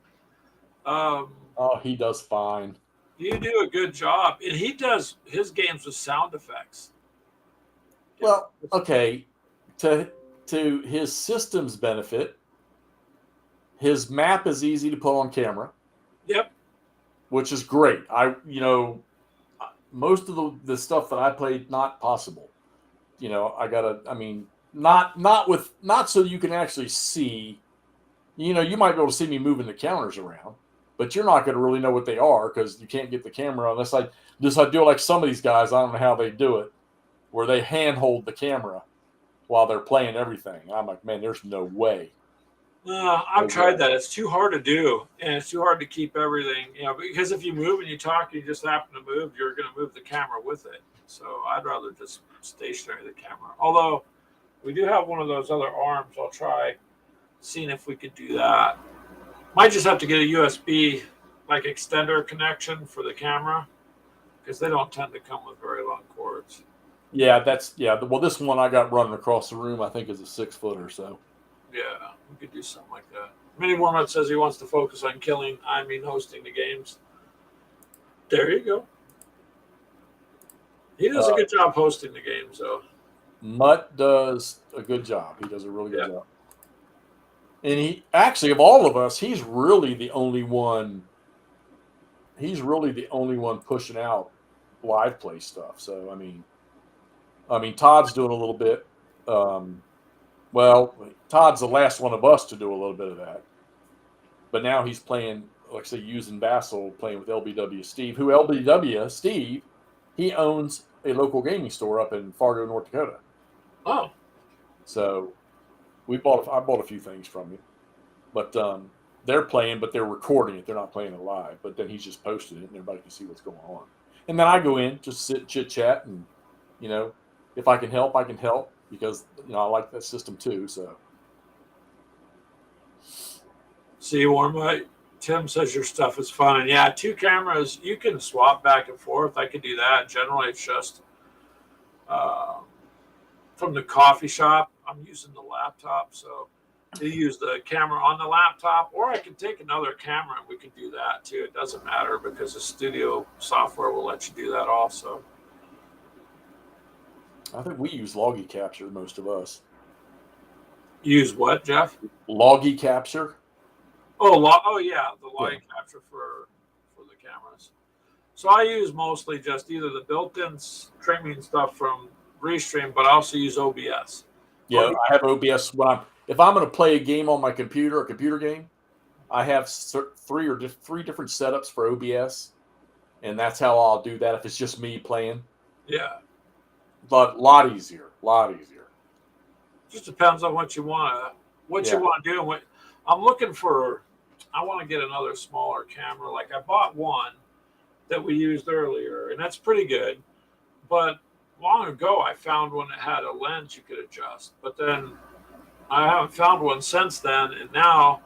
He does fine. You do a good job. And he does his games with sound effects. Well, okay. To his system's benefit, his map is easy to put on camera. Yep. Which is great. Most of the stuff that I played, not possible. Not so you can actually see. You might be able to see me moving the counters around, but you're not going to really know what they are because you can't get the camera unless I do it like some of these guys. I don't know how they do it, where they handhold the camera while they're playing everything. I'm like, man, there's no way. I've tried that. It's too hard to do, and it's too hard to keep everything. Because if you move and you talk, you just happen to move, you're going to move the camera with it. So I'd rather just stationary the camera. Although we do have one of those other arms. I'll try seeing if we could do that. Might just have to get a USB like extender connection for the camera because they don't tend to come with very long cords. Yeah, well, this one I got running across the room, I think, is a 6 foot or so. Yeah, we could do something like that. Mini Warmut says he wants to focus on hosting the games. There you go. He does a good job hosting the games, though. Mutt does a good job. He does a really good job. And he actually, of all of us, he's really the only one. He's really the only one pushing out live play stuff. So I mean, Todd's doing a little bit. Well, Todd's the last one of us to do a little bit of that. But now he's playing, like I say, using Bassel, playing with LBW Steve, Steve, he owns a local gaming store up in Fargo, North Dakota. Oh. So I bought a few things from him. But they're playing, but they're recording it. They're not playing it live. But then he's just posted it, and everybody can see what's going on. And then I go in, just sit, chit-chat, and, if I can help, I can help. Because I like that system too. So, see, Warmut, Tim says your stuff is fun, and yeah, 2 cameras you can swap back and forth. I could do that. Generally, it's just from the coffee shop. I'm using the laptop, so you use the camera on the laptop, or I can take another camera and we can do that too. It doesn't matter because the studio software will let you do that also. I think we use Loggy Capture, most of us. Use what, Jeff? Loggy Capture. Oh yeah, the Loggy Capture for the cameras. So I use mostly just either the built-in streaming stuff from Restream, but I also use OBS. Yeah, I have OBS. If I'm going to play a game on my computer, a computer game, I have 3 different setups for OBS, and that's how I'll do that if it's just me playing. Yeah. But lot easier. Just depends on what you want to do. I'm looking for. I want to get another smaller camera. Like I bought one that we used earlier, and that's pretty good. But long ago, I found one that had a lens you could adjust. But then I haven't found one since then, and now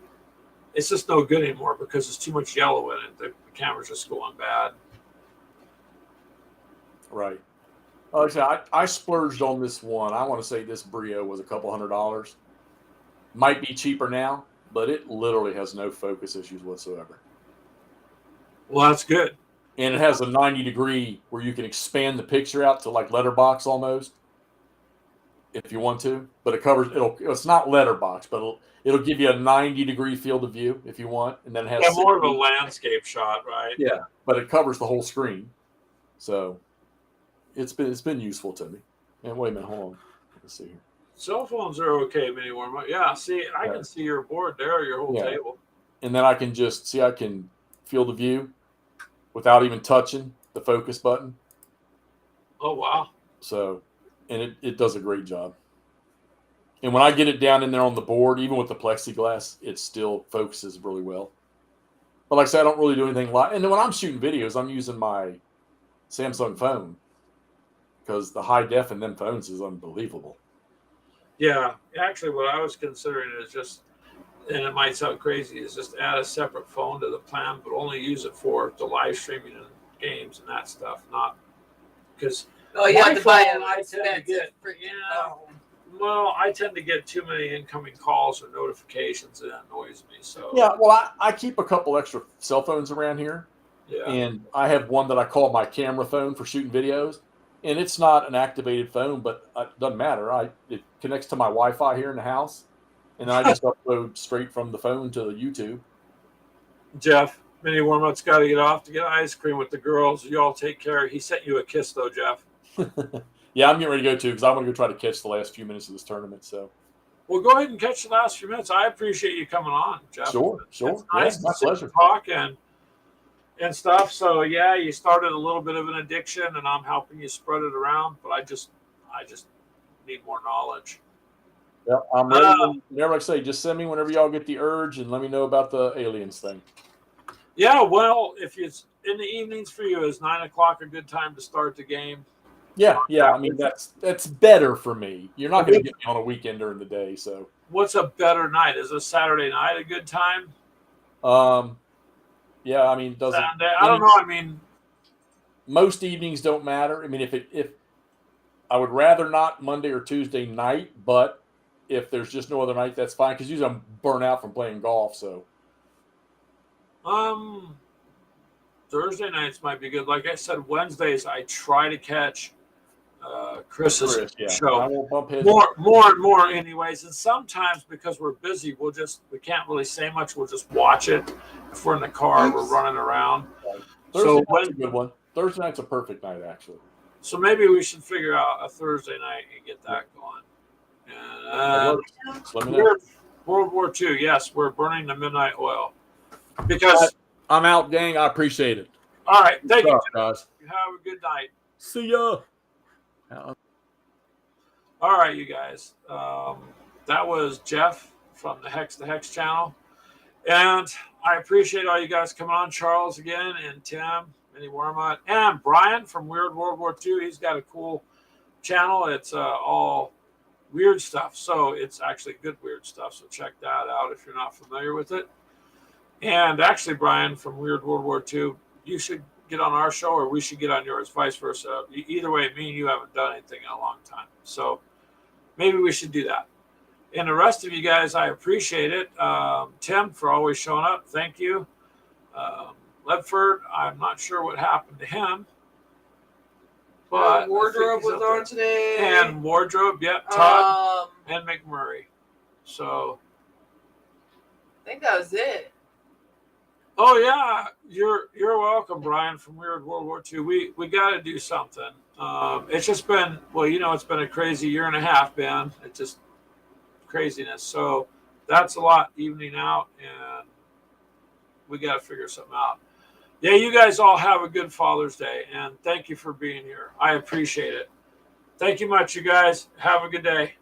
it's just no good anymore because there's too much yellow in it. The camera's just going bad. Right. Like I said, I splurged on this one. I want to say this Brio was a couple $100. Might be cheaper now, but it literally has no focus issues whatsoever. Well, that's good. And it has a 90-degree where you can expand the picture out to like letterbox almost, if you want to. But it covers it's not letterbox, but it'll give you a 90-degree field of view if you want, and then it has more of a landscape shot, right? Yeah, but it covers the whole screen, so it's been useful to me. And wait a minute, hold on, let's see here. Cell phones are okay, mini warm. Yeah, see, I can see your board there, your whole table, and then I can just see I can field of view without even touching the focus button. Oh wow! So, and it does a great job. And when I get it down in there on the board, even with the plexiglass, it still focuses really well. But like I said, I don't really do anything live. And then when I'm shooting videos, I'm using my Samsung phone because the high def in them phones is unbelievable. Yeah, actually, what I was considering is just, and it might sound crazy, is just add a separate phone to the plan, but only use it for the live streaming and games and that stuff, not because. Oh, you have to buy an expensive freaking phone. Well, I tend to get too many incoming calls or notifications, and it annoys me. So yeah, well, I keep a couple extra cell phones around here, and I have one that I call my camera phone for shooting videos, and it's not an activated phone, but it doesn't matter. It connects to my Wi-Fi here in the house, and then I just upload straight from the phone to YouTube. Jeff, mini warm-up's got to get off to get ice cream with the girls. You all take care. He sent you a kiss, though, Jeff. Yeah, I'm getting ready to go too because I'm going to go try to catch the last few minutes of this tournament. So, well, go ahead and catch the last few minutes. I appreciate you coming on, Jeff. Sure. It's nice to sit and talk and stuff. So yeah, you started a little bit of an addiction, and I'm helping you spread it around. But I just need more knowledge. Yeah, I'm ready. Whenever I say, just send me whenever y'all get the urge, and let me know about the aliens thing. Yeah, well, if it's in the evenings for you, is 9 o'clock a good time to start the game? Yeah. I mean, that's better for me. You're not going to get me on a weekend during the day. So, what's a better night? Is a Saturday night a good time? Yeah, I mean, doesn't. I don't know. I mean, most evenings don't matter. I mean, if I would rather not Monday or Tuesday night, but if there's just no other night, that's fine. Because usually I'm burnt out from playing golf. So, Thursday nights might be good. Like I said, Wednesdays I try to catch Chris's show. I won't bump his more and more anyways. And sometimes because we're busy, we can't really say much. We'll just watch it. If we're in the car, we're running around. Thursday night's a good one. Thursday night's a perfect night, actually. So maybe we should figure out a Thursday night and get that going. And World War II, yes, we're burning the midnight oil. Because I'm out, gang. I appreciate it. All right. Thank you, guys. You have a good night. See ya. All right, you guys. That was Jeff from the Hex to Hex channel. And I appreciate all you guys coming on. Charles again, and Tim, Mini Wormut, and Brian from Weird World War II. He's got a cool channel. It's all weird stuff. So it's actually good weird stuff. So check that out if you're not familiar with it. And actually, Brian from Weird World War II, you should get on our show or we should get on yours, vice versa. Either way, me and you haven't done anything in a long time. So maybe we should do that. And the rest of you guys, I appreciate it. Tim, for always showing up. Thank you. Ledford, I'm not sure what happened to him. But Wardrobe was on today. And Wardrobe, yep. Todd and McMurray. So I think that was it. Oh yeah, you're welcome, Brian from Weird World War II. We got to do something. It's just been it's been a crazy year and a half, Ben. It's just craziness. So that's a lot evening out, and we got to figure something out. Yeah, you guys all have a good Father's Day, and thank you for being here. I appreciate it. Thank you much, you guys. Have a good day.